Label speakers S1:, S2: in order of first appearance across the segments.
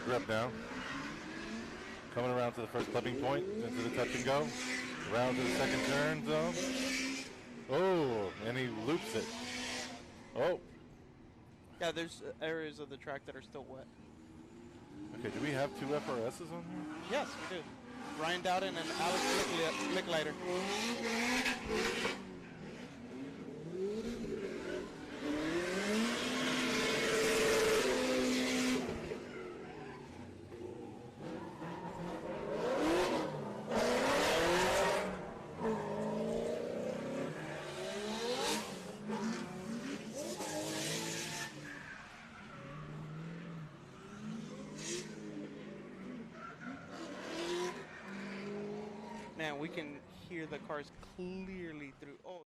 S1: grip now. Coming around to the first clipping point, into the touch and go. Around to the second turn zone. Oh, and he loops it. Oh.
S2: Yeah, there's areas of the track that are still wet.
S1: Okay, do we have 2 FRSs on here?
S2: Yes, we do. Ryan Dowden and Alex Licklider. Man, we can hear the cars clearly through. Oh.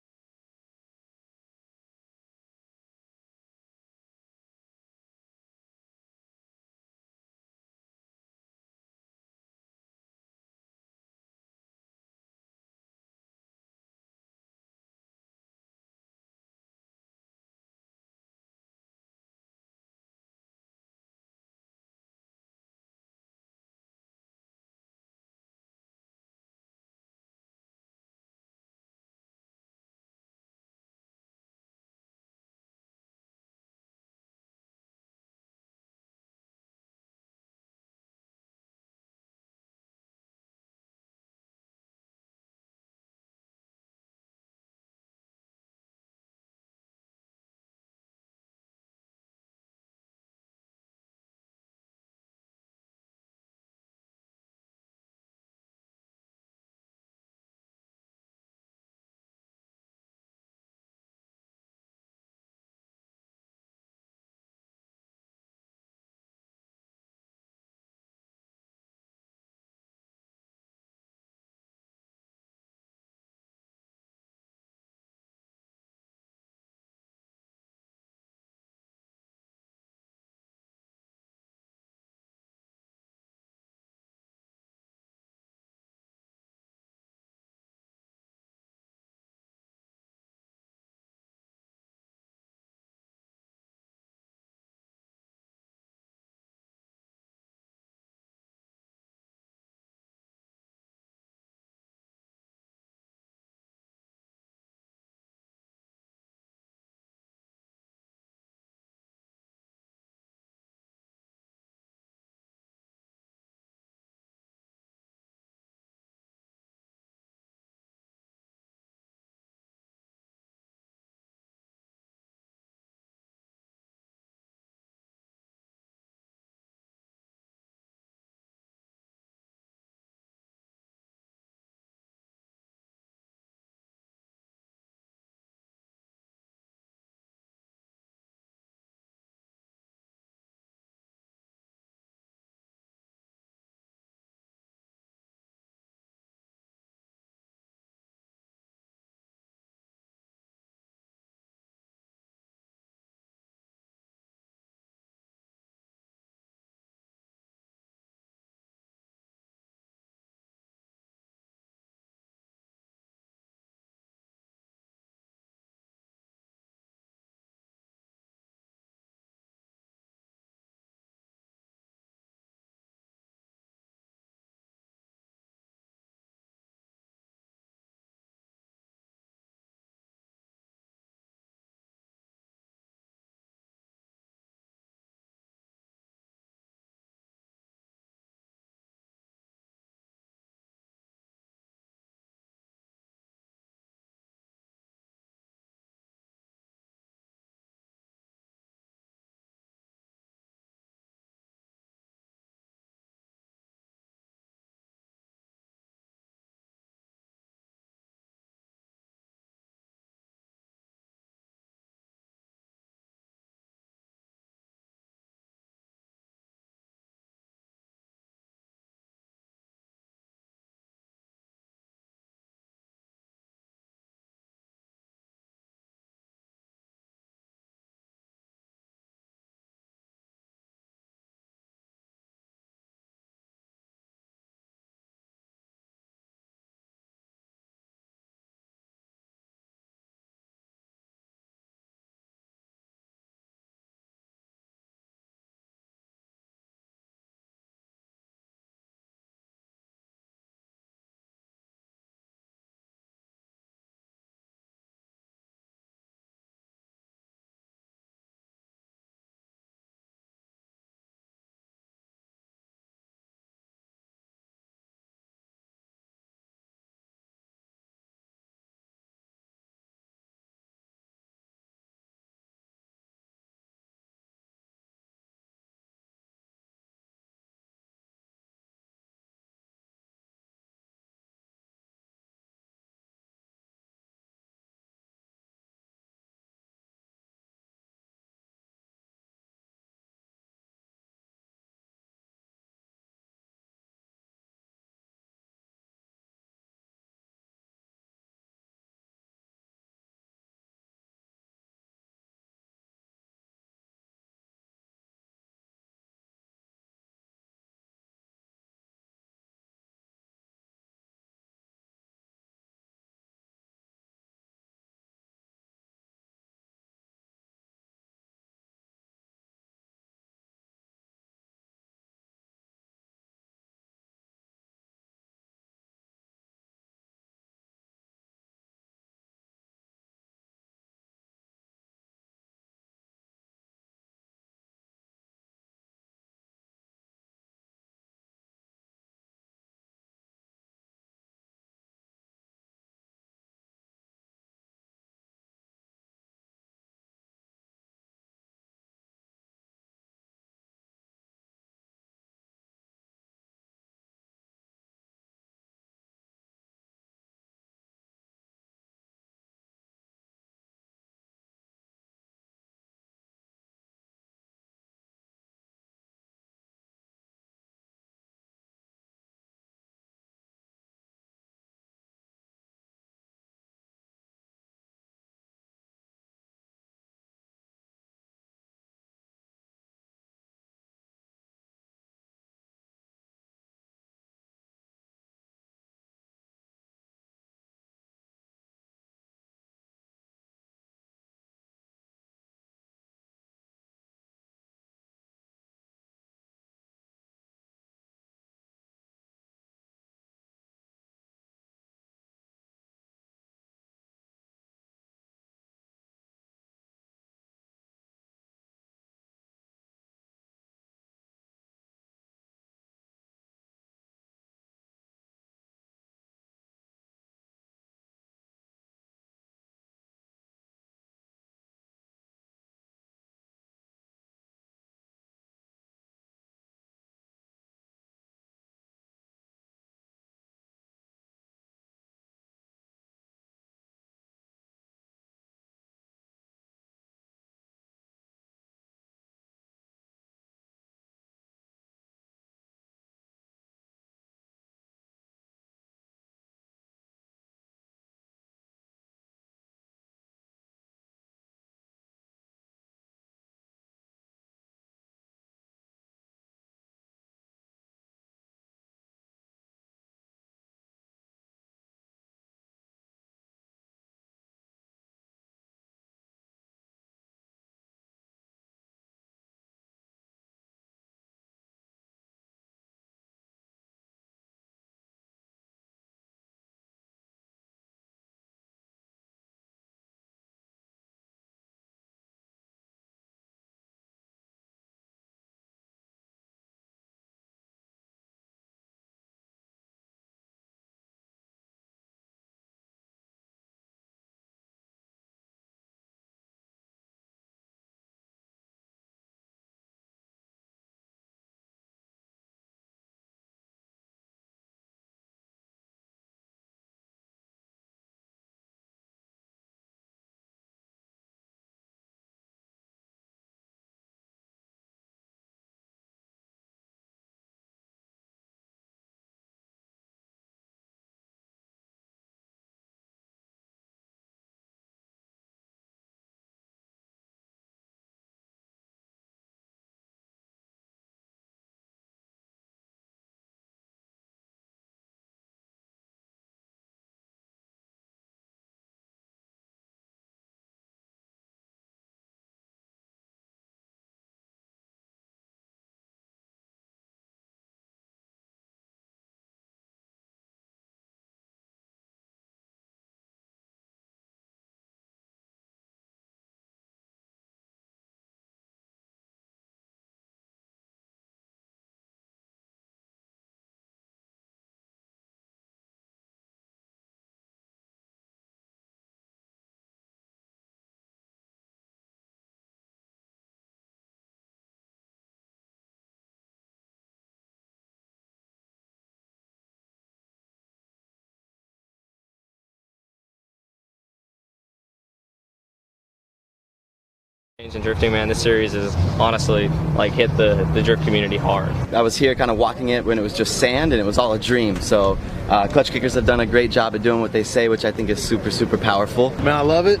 S3: And drifting, man, this series is honestly like hit the drift community hard.
S4: I was here kind of walking it when it was just sand and it was all a dream. So Klutch Kickers have done a great job of doing what they say, which I think is super, super powerful.
S5: Man, I love it.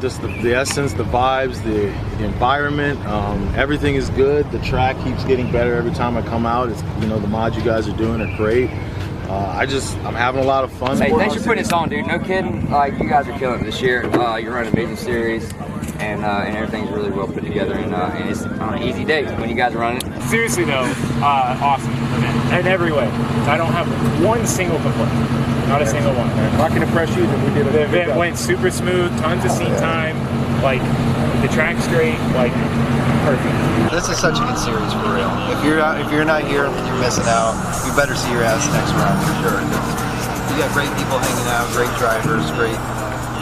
S5: Just the essence, the vibes, the environment, everything is good. The track keeps getting better every time I come out. It's, you know, the mods you guys are doing are great. I'm having a lot of fun.
S6: Hey, thanks for putting this on, dude. No kidding. Like, you guys are killing it this year. You're running an amazing series, and everything's really well put together. And it's on an easy day when you guys are running it.
S7: Seriously though, awesome event in every way. I don't have one single complaint. Not a single one.
S5: If I can impress you, then we did it.
S7: The event went super smooth. Tons of seat time. Like the track's great. Like perfect.
S8: This is such a good series for real. If you're not here, you're missing out. You better see your ass next round for sure. You got great people hanging out, great drivers, great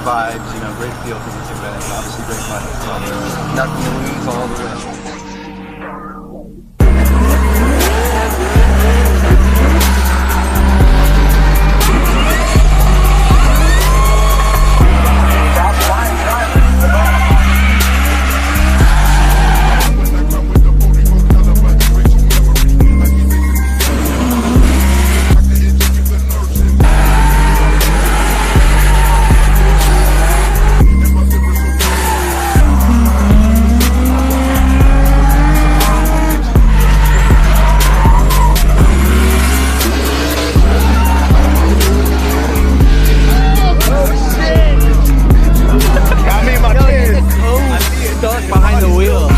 S8: vibes, you know, great feel for this event. Obviously great money. Nothing to lose, all the way.
S4: Behind the wheel.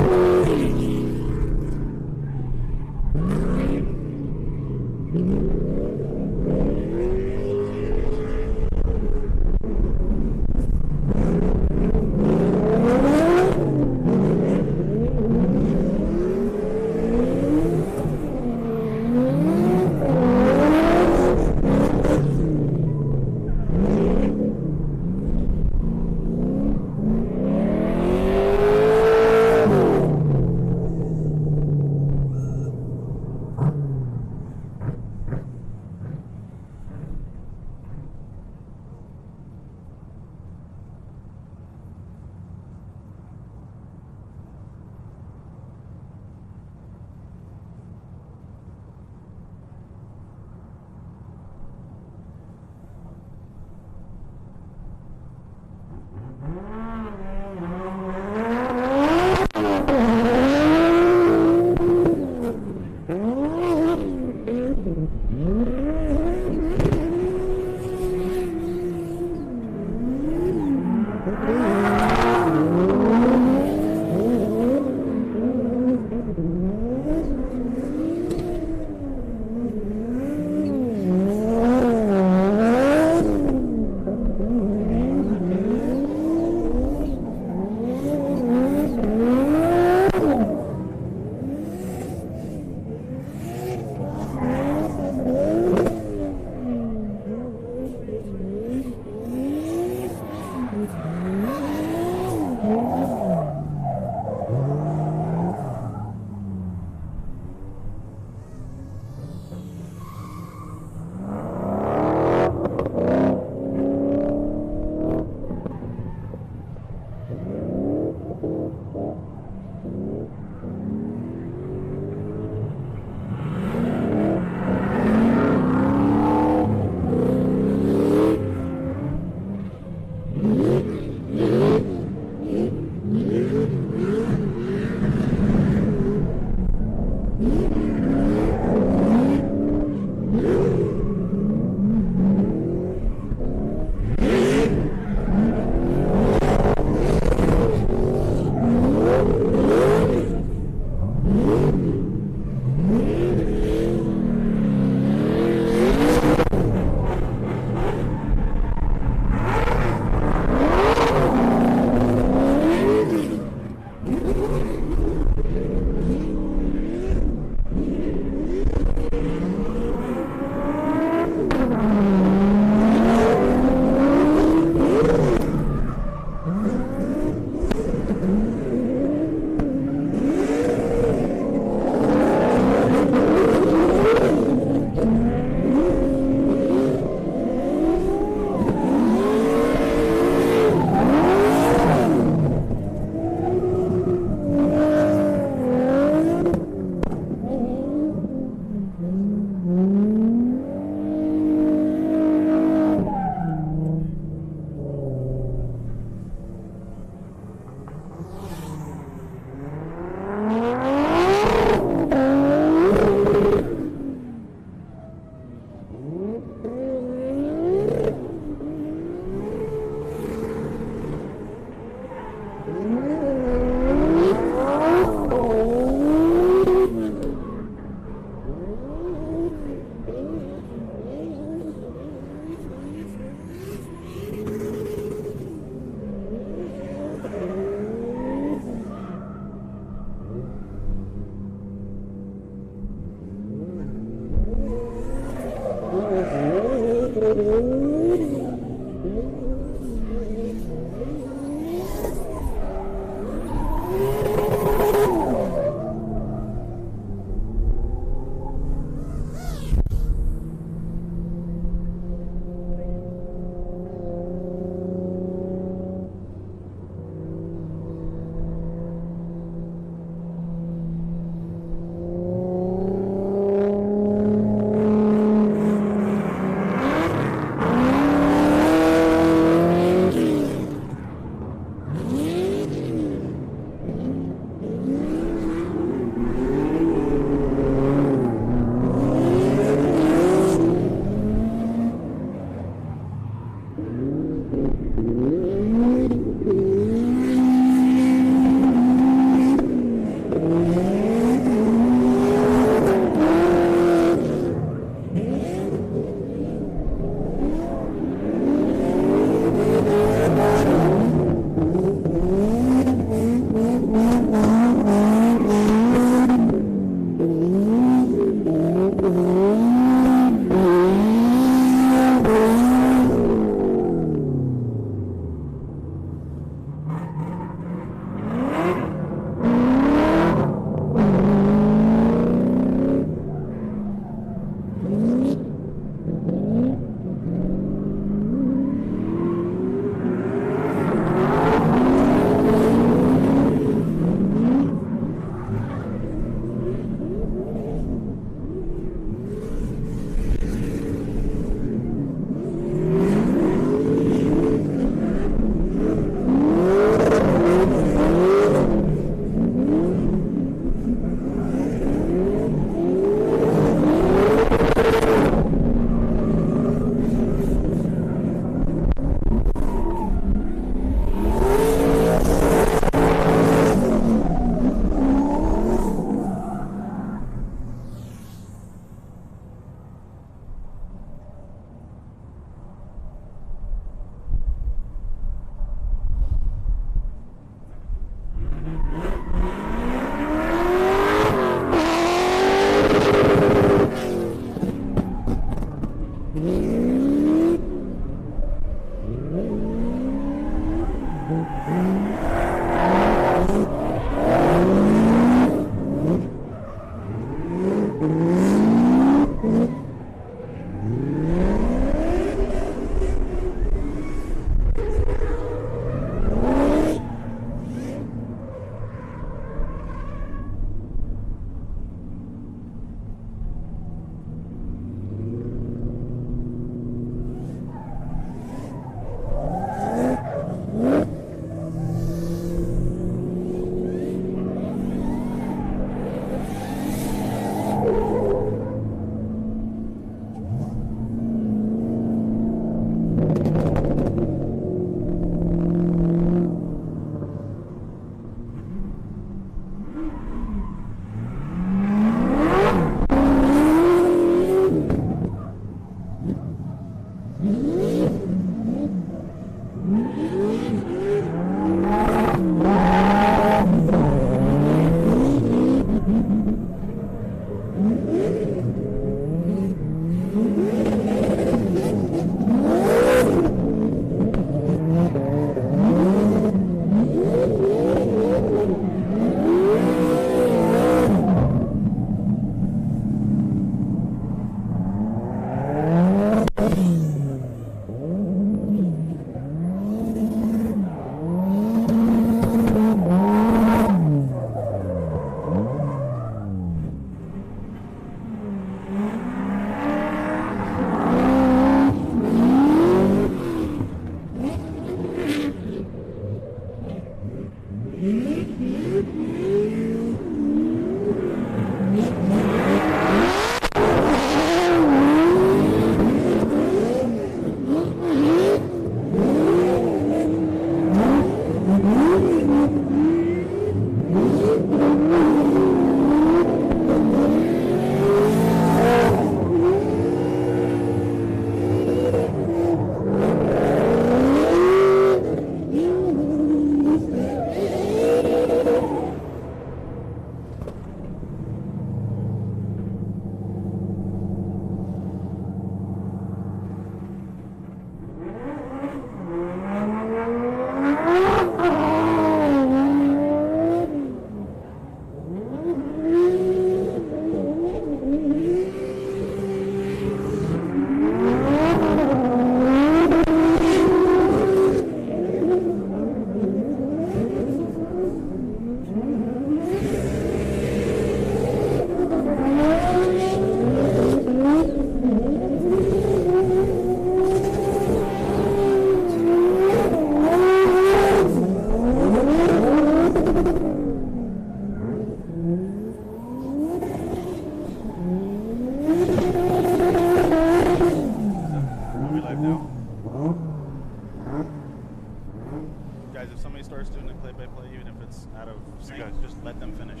S9: starts doing the play-by-play, even if it's out of sync, just let them finish,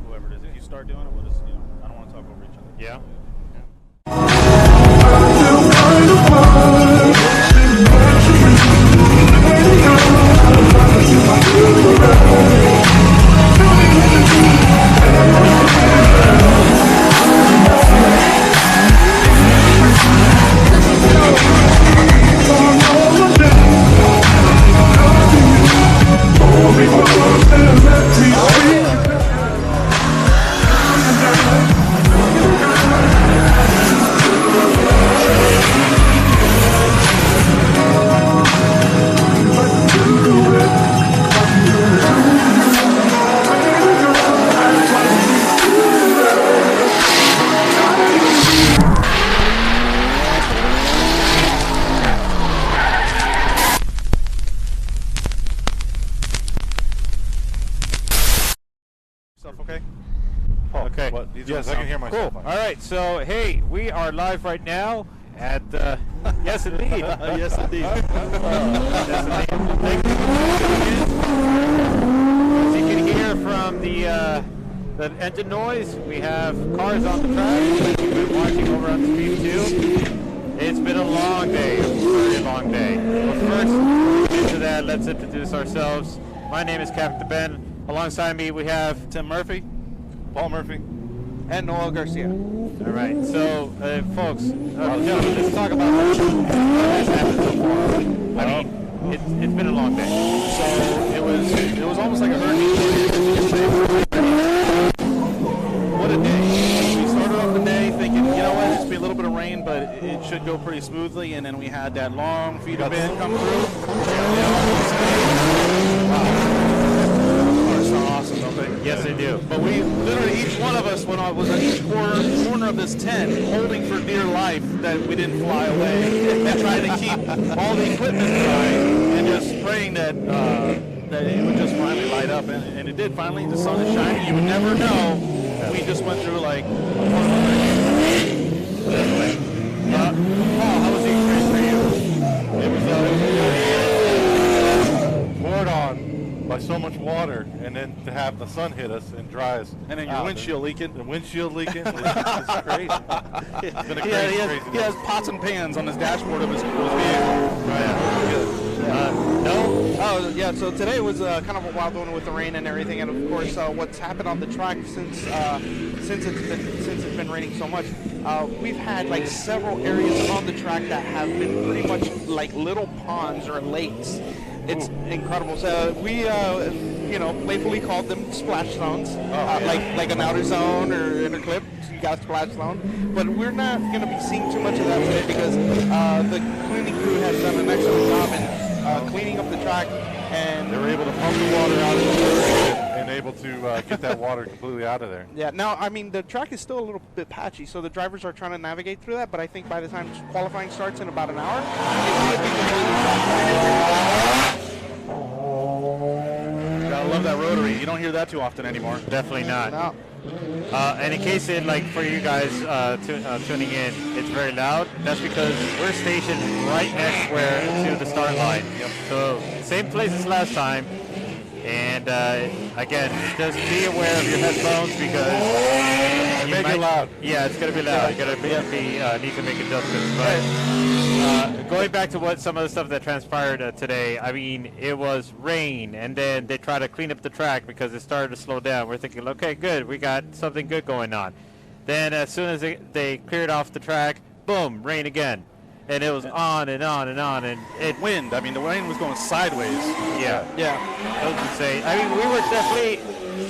S9: whoever it is. If you start doing it, we'll just, I don't want to talk over each other.
S1: Yeah.
S9: Okay?
S1: Okay. Yes, I can hear myself.
S7: Cool. All right. So, hey, we are live right now at, yes, indeed.
S9: Yes, indeed.
S7: Yes, indeed. Thank you. As you can hear from the engine noise, we have cars on the track that you've been watching over on the stream too. It's been a long day, a very long day. But first, before we get into that, let's introduce ourselves. My name is Captain Ben. Alongside me, we have
S9: Tim Murphy,
S1: Paul Murphy,
S2: And Noel Garcia.
S7: all right, so folks, gentlemen, let's talk about what has happened so far. I mean, it's been a long day.
S9: So it was almost like a hurricane. What a day. We started off the day thinking, you know what, it's be a little bit of rain, but it should go pretty smoothly, and then we had that long feeder bend come through. Awesome, don't they?
S7: Yes, they do.
S9: But we literally, each one of us, was on each corner of this tent, holding for dear life that we didn't fly away, and trying to keep all the equipment dry, and just praying that it would just finally light up, and it did finally. The sun is shining. You would never know. We just went through like.
S1: Paul, how was the experience for you? It was poured on by so much water, and then to have the sun hit us and dry us.
S9: And then your windshield leaking.
S1: The windshield leaking. It's crazy. It's been a crazy
S9: He has pots and pans on his dashboard of his vehicle.
S2: No? Oh, yeah, so today was kind of a wild one with the rain and everything, and of course what's happened on the track since it's been raining so much, we've had like several areas on the track that have been pretty much like little ponds or lakes. It's incredible. So we, playfully called them splash zones, like an outer zone or inner clip. You got a splash zone, but we're not going to be seeing too much of that today because the cleaning crew has done an excellent job in cleaning up the track, and
S1: they were able to pump the water out of the track and able to get that water completely out of there.
S2: Yeah. Now, I mean, the track is still a little bit patchy, so the drivers are trying to navigate through that. But I think by the time qualifying starts in about an hour, it should be completely.
S9: Gotta love that rotary. You don't hear that too often anymore.
S7: Definitely not.
S2: No.
S7: And in case for you guys tuning in, it's very loud. That's because we're stationed right next to the start line. Yep. So same place as last time. And again, just be aware of your headphones because
S1: Make it loud.
S7: Yeah, it's gonna be loud. You're gonna need to make adjustments. But going back to some of the stuff that transpired today, I mean, it was rain, and then they tried to clean up the track because it started to slow down. We're thinking, okay, good, we got something good going on. Then as soon as they cleared off the track, boom, rain again. And it was on and on and on, and
S9: wind. I mean, the rain was going sideways.
S7: Yeah. I was insane. I mean, we were definitely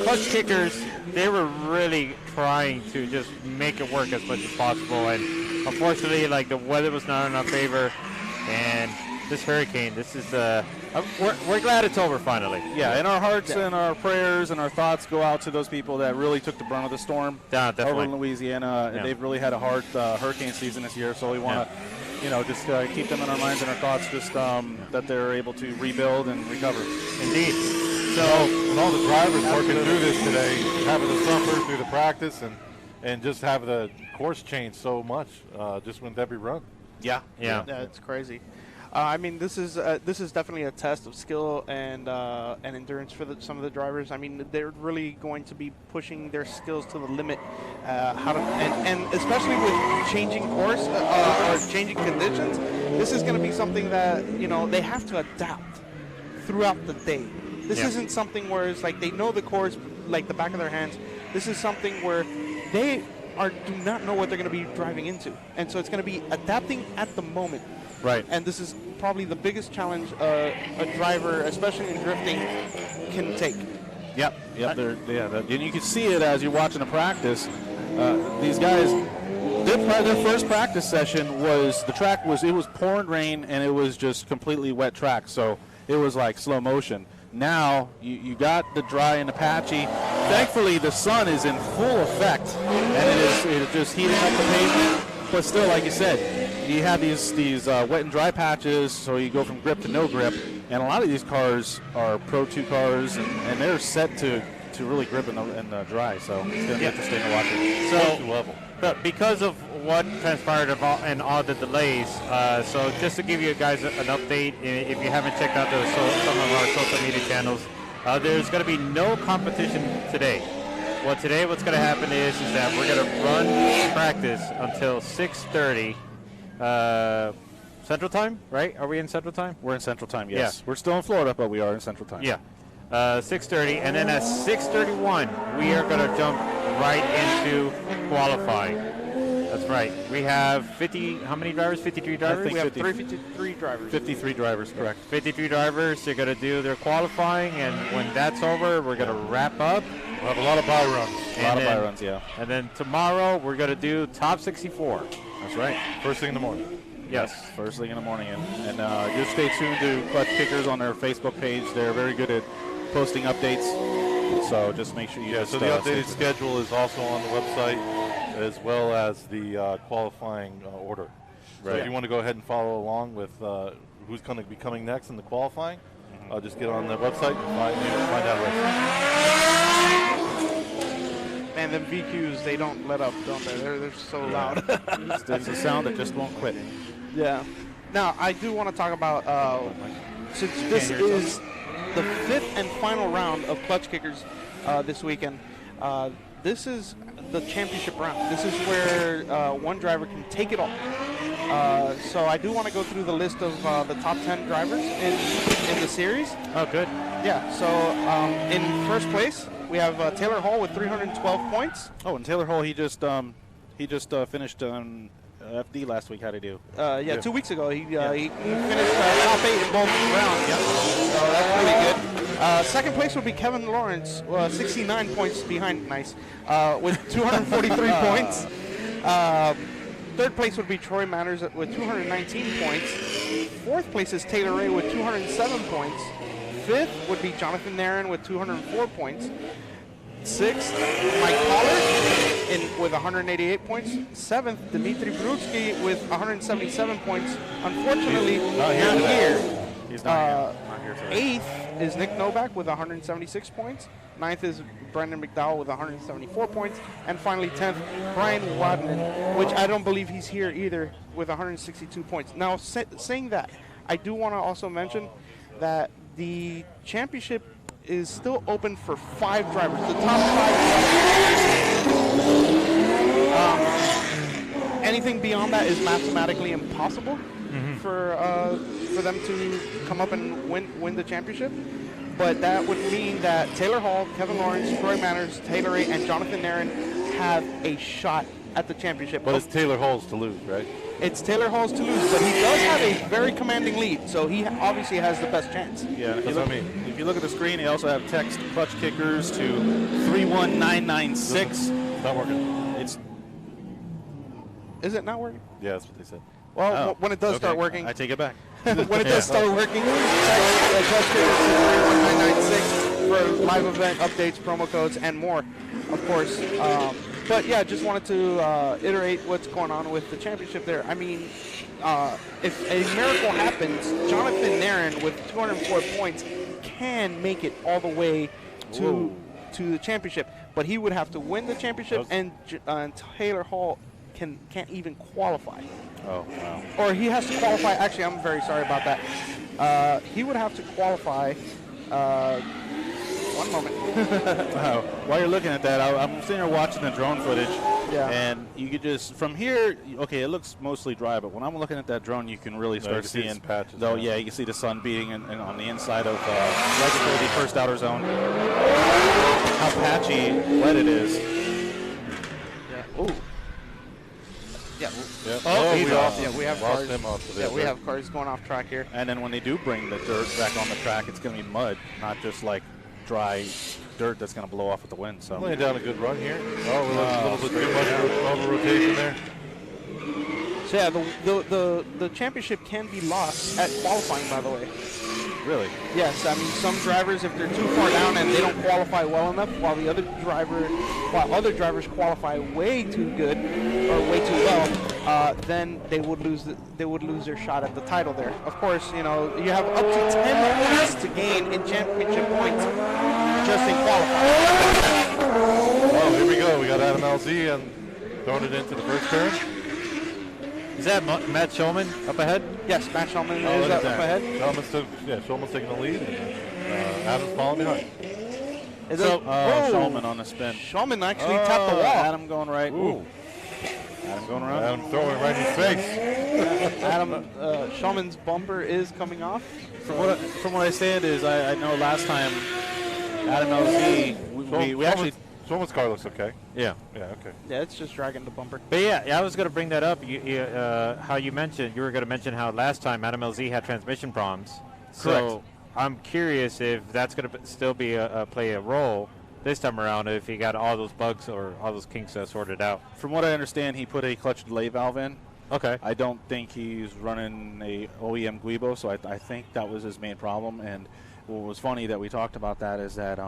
S7: Klutch Kickers. They were really trying to just make it work as much as possible, and unfortunately, like, the weather was not in our favor, and this hurricane. This is we're glad it's over finally.
S9: Yeah, and our hearts and our prayers and our thoughts go out to those people that really took the brunt of the storm over in Louisiana. Yeah. They've really had a hard hurricane season this year, so we want to. Just keep them in our minds and our thoughts, just that they're able to rebuild and recover.
S7: Indeed.
S1: So, and all the drivers working through this today, having to suffer through the practice and just have the course change so much, just with every run.
S9: Yeah.
S2: It's crazy. I mean, this is definitely a test of skill and endurance for some of the drivers. I mean, they're really going to be pushing their skills to the limit. And especially with changing course or changing conditions, this is going to be something that they have to adapt throughout the day. This isn't something where it's like they know the course like the back of their hands. This is something where they do not know what they're going to be driving into, and so it's going to be adapting at the moment.
S9: Right.
S2: And this is probably the biggest challenge a driver, especially in drifting, can take.
S9: Yep. And you can see it as you're watching the practice. These guys, their first practice session was it was pouring rain and it was just completely wet track, so it was like slow motion. Now you got the dry and the patchy. Thankfully, the sun is in full effect, and it is just heating up the pavement. But still, like you said, you have these wet and dry patches, so you go from grip to no grip. And a lot of these cars are Pro 2 cars, and they're set to really grip in the dry. So it's going to be interesting to watch it.
S7: So,
S1: level.
S7: But because of what transpired and all the delays, so just to give you guys an update, if you haven't checked out some of our social media channels, there's going to be no competition today. Well, today what's going to happen is that we're going to run practice until 6:30 Central Time, right? Are we in Central Time?
S9: We're in Central Time, yes.
S7: Yeah.
S9: We're still in Florida, but we are in Central Time.
S7: Yeah. 6:30, and then at 6:31, we are going to jump right into qualifying. That's right. We have 50, how many drivers? 53 drivers?
S2: We have 53 drivers.
S9: 53 drivers, correct.
S7: 53 drivers. They're going to do their qualifying, and when that's over, we're going to wrap up.
S1: We'll have a lot of buy runs.
S9: A lot of buy runs, yeah.
S7: And then tomorrow, we're going to do top 64.
S9: That's right.
S1: First thing in the morning.
S7: Yes.
S9: First thing in the morning. And just stay tuned to Klutch Kickers on their Facebook page. They're very good at posting updates. So just make sure you
S1: so the updated schedule is also on the website, as well as the qualifying order. So if you want to go ahead and follow along with who's going to be coming next in the qualifying, just get on the website and find out right.
S2: And them VQs, they don't let up, don't they? They're so loud.
S9: It's a sound that just won't quit.
S2: Yeah. Now, I do want to talk about, since this is the 5th and final round of Klutch Kickers this weekend, this is the championship round. This is where one driver can take it all. So I do want to go through the list of the top 10 drivers in the series.
S7: Oh, good.
S2: Yeah, so in first place, we have Taylor Hall with 312 points.
S9: Oh, and Taylor Hall, he just finished on FD last week. How'd he do?
S2: 2 weeks ago, he finished top 8 in both rounds. Yep. So that's really good. Second place would be Kevin Lawrence, 69 points behind, with 243 points. Third place would be Troy Manners with 219 points. Fourth place is Taylor Ray with 207 points. Fifth would be Jonathan Nairn with 204 points. Sixth, Mike Pollard with 188 points. Seventh, Dmitry Brutsky with 177 points. Unfortunately, not here.
S9: He's not here today.
S2: Eighth is Nick Novak with 176 points. Ninth is Brendan McDowell with 174 points. And finally, 10th, Brian Wadman, which I don't believe he's here either, with 162 points. Now, saying that, I do want to also mention that the championship is still open for 5 drivers. The top 5 anything beyond that is mathematically impossible for them to come up and win the championship. But that would mean that Taylor Hall, Kevin Lawrence, Troy Manners, Taylor Ray, and Jonathan Nairn have a shot at the championship.
S1: But it's Taylor Hall's to lose, right?
S2: It's Taylor Hall's to lose, but he does have a very commanding lead, so he obviously has the best chance.
S9: Yeah, if you look at the screen, you also have text Klutch Kickers to 31996.
S1: It's not working.
S2: Is it not working?
S1: Yeah, that's what they said.
S2: Well, when it does start working.
S9: I take it back.
S2: When it does start working, text Klutch Kickers to 31996 for live event updates, promo codes, and more, of course. But yeah, just wanted to iterate what's going on with the championship there. I mean, if a miracle happens, Jonathan Nairn with 204 points can make it all the way to the championship. But he would have to win the championship, and Taylor Hall can't even qualify.
S1: Oh, wow.
S2: Or he has to qualify. Actually, I'm very sorry about that. He would have to qualify. One moment.
S9: While you're looking at that, I'm sitting here watching the drone footage.
S2: Yeah.
S9: And you could just, from here, okay, it looks mostly dry, but when I'm looking at that drone, you can really start seeing
S1: patches.
S9: though, yeah, you can see the sun beating and on the inside of right before the first outer zone. How patchy wet it is.
S2: Yeah. Ooh. Yeah.
S1: Yep.
S2: Oh,
S1: he's
S2: off. Yeah, we have
S1: lost
S2: cars.
S1: him off.
S2: Yeah, we have cars going off track here.
S9: And then when they do bring the dirt back on the track, it's going to be mud, not just like dry dirt that's going to blow off with the wind. So
S1: laying down a good run here. Oh, a little bit too much of a rotation there.
S2: So yeah, the championship can be lost at qualifying, by the way.
S9: Really?
S2: Yes, I mean some drivers, if they're too far down and they don't qualify well enough, while other drivers qualify way too good or way too well, then they would lose their shot at the title there. Of course, you know you have up to 10 points to gain in championship points just in qualifying.
S1: Oh, here we go. We got Adam LZ and throwing it into the first turn.
S7: Is that Matt Shulman up ahead?
S2: Yes, Matt Shulman is up ahead.
S1: Shulman's taking the lead, and Adam's falling behind.
S9: Shulman on the spin.
S2: Shulman actually tapped the wall.
S9: Adam going right.
S1: Ooh.
S9: Adam going around.
S1: Adam throwing it right in his face.
S2: Shulman's bumper is coming off.
S9: From what I said is I know last time Adam LZ, we actually.
S1: Shulman's car looks okay.
S9: Yeah.
S1: Yeah, okay.
S2: Yeah, it's just dragging the bumper.
S7: But yeah, I was going to bring that up. How you were going to mention how last time Adam LZ had transmission problems.
S9: Correct.
S7: So I'm curious if that's going to still be play a role this time around, if he got all those bugs or all those kinks sorted out.
S9: From what I understand, he put a clutch delay valve in.
S7: Okay.
S9: I don't think he's running a OEM Guibo, so I think that was his main problem. And what was funny that we talked about that is that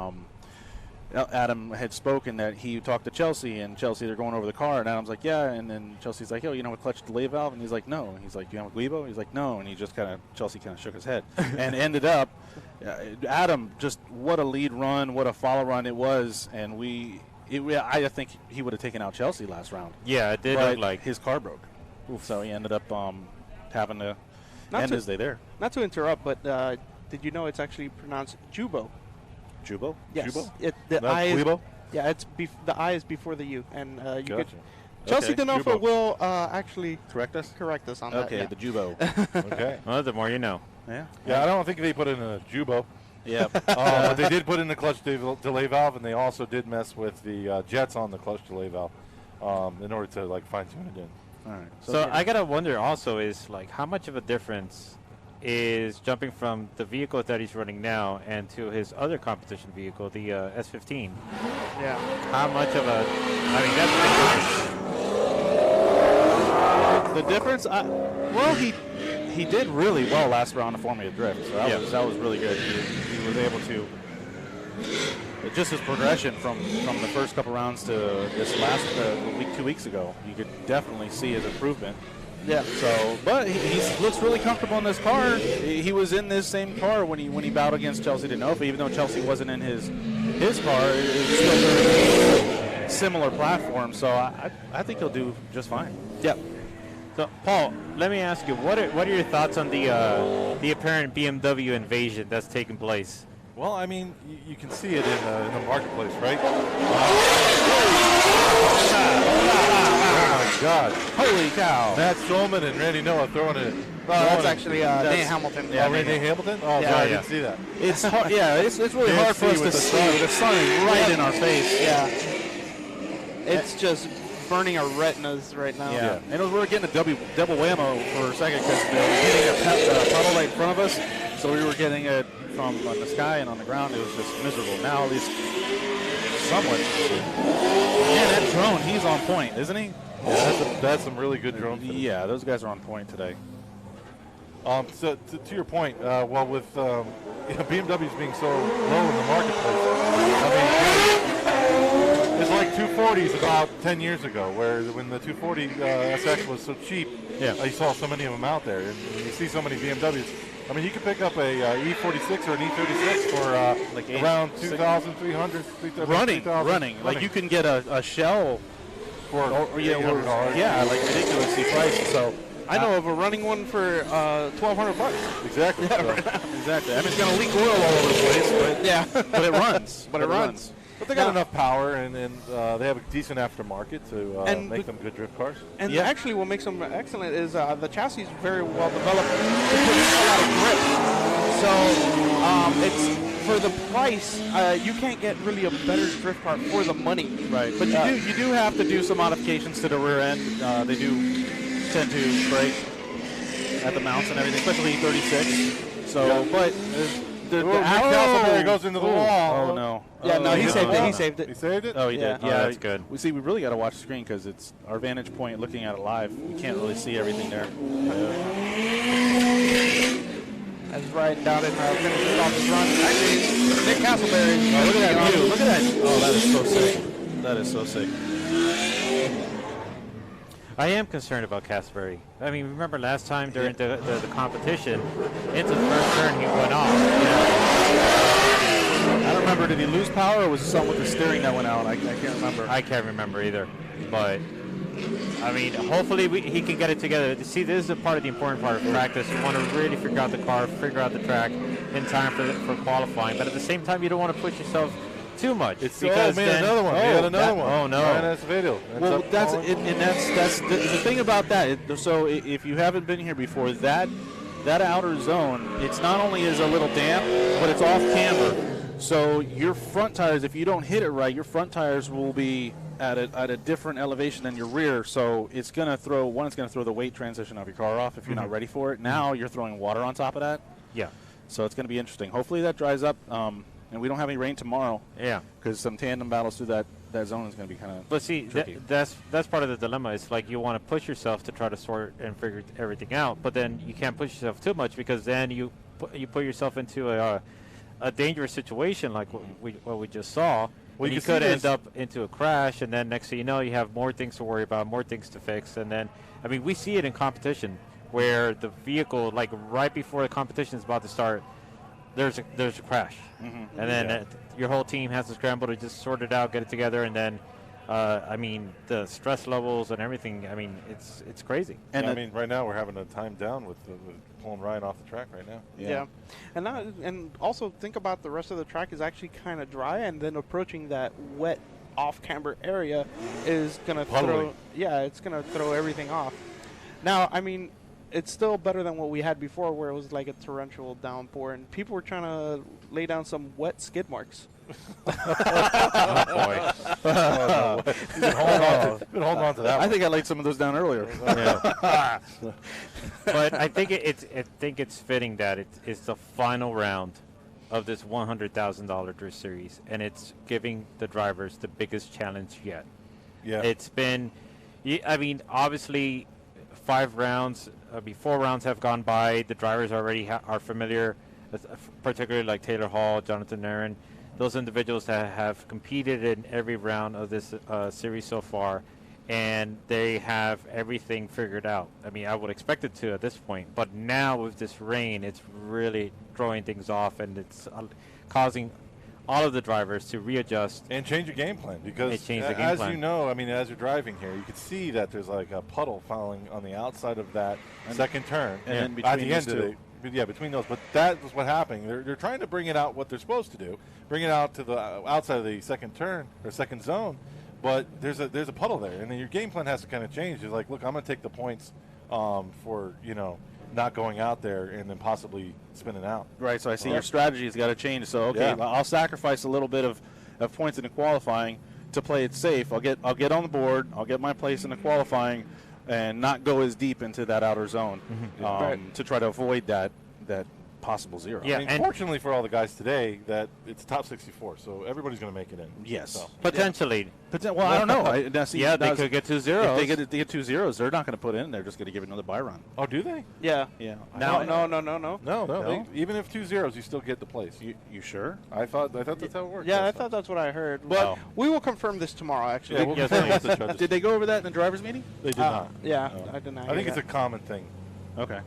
S9: Adam had spoken that he talked to Chelsea, and Chelsea, they're going over the car, and Adam's like, yeah, and then Chelsea's like, yo, you know a clutch delay valve? And he's like, no. And he's like, you have a Guibo? He's like, no. And he just Chelsea kind of shook his head. And ended up, Adam, just what a lead run, what a follow run it was, and I think he would have taken out Chelsea last round.
S7: Yeah, it did look like
S9: his car broke. So he ended up having to end his day there.
S2: Not to interrupt, but did you know it's actually pronounced Jubo?
S9: Jubo?
S2: Yes.
S1: Jubo?
S2: The I is,
S1: Guibo?
S2: yeah, the I is before the U, and you
S1: Gotcha.
S2: Chelsea
S9: Okay,
S2: Denofa
S1: Jubo.
S2: will actually
S9: Correct us?
S2: correct us on that.
S9: Okay,
S2: Yeah.
S9: the Jubo.
S1: Okay.
S7: well, the more you know.
S9: Yeah.
S1: Yeah, I don't think they put in a Jubo.
S9: Yeah.
S1: But they did put in the clutch delay valve, and they also did mess with the jets on the clutch delay valve in order to fine tune it in.
S9: All right.
S7: So I gotta wonder also is how much of a difference is jumping from the vehicle that he's running now and to his other competition vehicle, the S15.
S2: Yeah.
S7: How much of a? I mean, that's
S9: the difference. Well, he did really well last round of Formula Drift, so that was really good. He was able to. Just his progression from the first couple rounds to this last 2 weeks ago, you could definitely see his improvement.
S2: Yeah.
S9: So, but he looks really comfortable in this car. He was in this same car when he battled against Chelsea Denofa, even though Chelsea wasn't in his car. It was still very similar platform. So I think he'll do just fine.
S2: Yep.
S7: So Paul, let me ask you, what are your thoughts on the apparent BMW invasion that's taking place?
S1: Well, I mean, you can see it in the marketplace, right? Oh my God!
S9: Holy cow!
S1: Matt Shulman and Randy Noah throwing it.
S2: That's actually Nate Hamilton.
S1: Yeah, Randy Hamilton. Oh,
S2: yeah,
S1: God, I didn't see that.
S9: It's hard. Yeah, it's really
S1: Can't
S9: hard for us
S1: see
S9: to
S1: with the
S9: see
S1: sun.
S9: with the sun right in our face.
S2: Yeah. It's just burning our retinas right now.
S9: Yeah. And we were getting a double whammo for a second because we were getting a puddle right in front of us, so we were getting it from the sky and on the ground. It was just miserable. Now at least somewhat. Man, that drone, he's on point, isn't he?
S1: Yeah, that's some really good drone footage.
S9: Yeah, those guys are on point today.
S1: So to your point, well, with BMWs being so low in the marketplace, I mean, it's like 240s about 10 years ago, where when the 240 SX was so cheap, you saw so many of them out there, and you see so many BMWs. I mean, you could pick up a E46 or an E36 for around 2,300.
S9: Running. Like you can get a shell
S1: for
S9: yeah,
S1: $800.
S9: yeah, like ridiculously priced. So
S2: I know of a running one for $1,200.
S1: Exactly.
S9: yeah, exactly. I mean, it's gonna leak oil all over the place, but
S2: Yeah.
S9: but it runs.
S2: But it runs.
S1: But they got
S2: Now-
S1: enough power, and they have a decent aftermarket to
S2: And
S1: make them good drift cars.
S2: And
S9: Yeah.
S2: actually, what makes them excellent is the chassis is very well developed to produce a lot of grip. So it's for the price, you can't get really a better drift car for the money.
S9: Right, but you do have to do some modifications to the rear end. They do tend to break at the mounts and everything, especially 36. So, but the
S1: Castleberry goes into the wall.
S9: Oh no!
S2: Yeah, no, he
S1: he
S2: saved
S1: did.
S2: it. He saved it.
S1: He saved it?
S9: Oh, he
S2: Yeah.
S9: did.
S7: Oh,
S9: Yeah,
S7: that's good.
S9: We really got to watch the screen because it's our vantage point looking at it live. We can't really see everything there.
S2: As riding down and finishes off his run. Actually, Nick Castleberry.
S9: Oh, look at that view! Look at that! Oh, that is so sick. That is so sick.
S7: I am concerned about Castleberry. I mean, remember last time during the competition, into the first turn he went off.
S9: I don't remember. Did he lose power, or was it something with the steering that went out? I can't remember.
S7: I can't remember either. But, I mean, hopefully he can get it together. See, this is a part of the important part of practice. You want to really figure out the car, figure out the track in time for qualifying. But at the same time, you don't want to push yourself too much.
S1: It's another one. He had another one.
S7: Oh, no.
S1: Right, that's the video.
S9: Well, that's it, and that's the thing about that. So if you haven't been here before, that outer zone, it's not only is a little damp, but it's off camber. So your front tires, if you don't hit it right, your front tires will be at a different elevation than your rear. So it's gonna throw the weight transition of your car off if you're not ready for it. Now you're throwing water on top of that.
S7: Yeah.
S9: So it's gonna be interesting. Hopefully that dries up. And we don't have any rain tomorrow.
S7: Yeah.
S9: Because some tandem battles through that zone is going to be kind of.
S7: But see,
S9: tricky.
S7: that's part of the dilemma. It's like you want to push yourself to try to sort and figure everything out, but then you can't push yourself too much because then you put yourself into a dangerous situation like what we just saw.
S1: Well,
S7: you could end up into a crash, and then next thing you know, you have more things to worry about, more things to fix, and then I mean we see it in competition where the vehicle, like right before the competition is about to start, there's a crash, and then your whole team has to scramble to just sort it out, get it together, and then I mean the stress levels and everything. I mean it's crazy.
S1: And I mean right now we're having a time down with pulling Ryan off the track right now.
S2: Yeah. And also think about the rest of the track is actually kind of dry, and then approaching that wet off-camber area is gonna it's gonna throw everything off. Now, I mean, it's still better than what we had before, where it was like a torrential downpour, and people were trying to lay down some wet skid marks.
S7: Oh boy.
S1: You've been holding on to that.
S9: I think I laid some of those down earlier.
S7: Yeah. But I think it's fitting that it's the final round of this $100,000 drift series, and it's giving the drivers the biggest challenge yet.
S1: Yeah.
S7: It's been, I mean, obviously, 5 rounds, 4 rounds have gone by. The drivers already are familiar, particularly like Taylor Hall, Jonathan Aaron, those individuals that have competed in every round of this series so far, and they have everything figured out. I mean, I would expect it to at this point, but now with this rain, it's really throwing things off, and it's causing all of the drivers to readjust
S1: and change your game plan, because
S7: as
S1: you know, I mean, as you're driving here, you can see that there's like a puddle falling on the outside of that second turn,
S9: and then
S1: at
S9: between
S1: the end
S9: those
S1: of
S9: two.
S1: it. Yeah, between those. But that was what happened. They're trying to bring it out what they're supposed to do, bring it out to the outside of the second turn or second zone. But there's a puddle there, and then your game plan has to kind of change. It's like, look, I'm going to take the points for not going out there and then possibly spinning out.
S9: Right. So I see your strategy has got to change. So okay, I'll sacrifice a little bit of points in the qualifying to play it safe. I'll get on the board. I'll get my place in the qualifying, and not go as deep into that outer zone to try to avoid that possible zero.
S1: Yeah, I mean, fortunately for all the guys today, that it's top 64, so everybody's going to make it in.
S9: Yes,
S1: so.
S7: Potentially.
S9: Well, I don't know.
S7: They could get 2 zeros.
S9: If they get 2 zeros, they're not going to put in. They're just going to give it another buy run.
S1: Oh, do they?
S2: Yeah.
S9: Yeah.
S1: No. Even if 2 zeros, you still get the place.
S9: You sure?
S1: I thought that's how it worked.
S2: Yeah, I thought that's what I heard. But we will confirm this tomorrow. Actually,
S1: we'll confirm with the judges.
S9: Did they go over that in the drivers' meeting?
S1: They did not.
S2: Yeah, I did not.
S1: I think it's a common thing.
S9: Okay.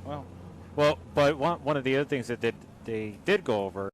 S7: Well, but one of the other things that they did go over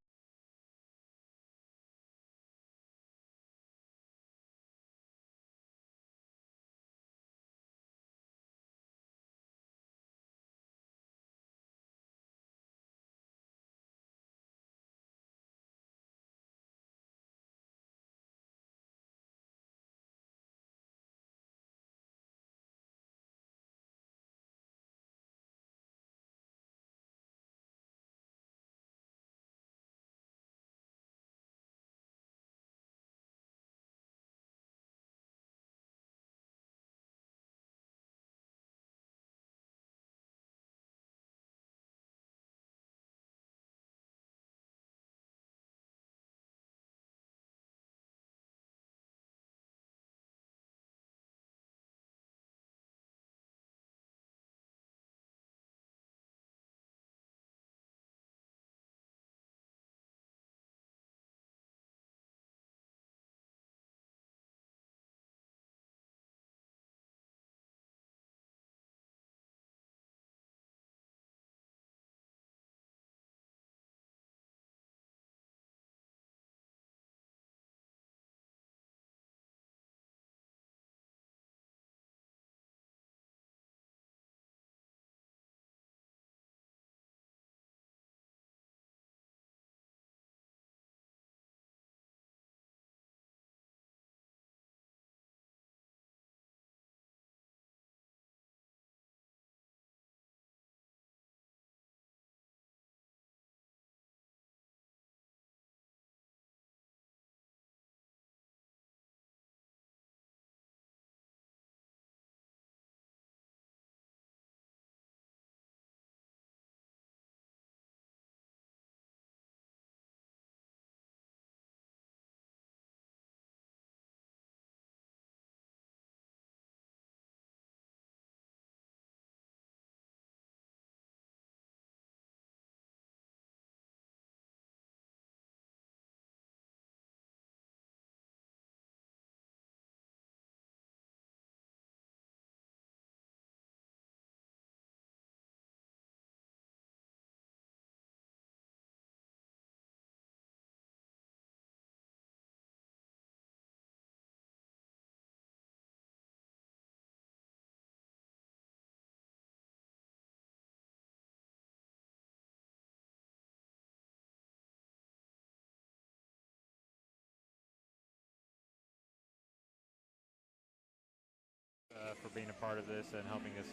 S7: for being a part of this and helping us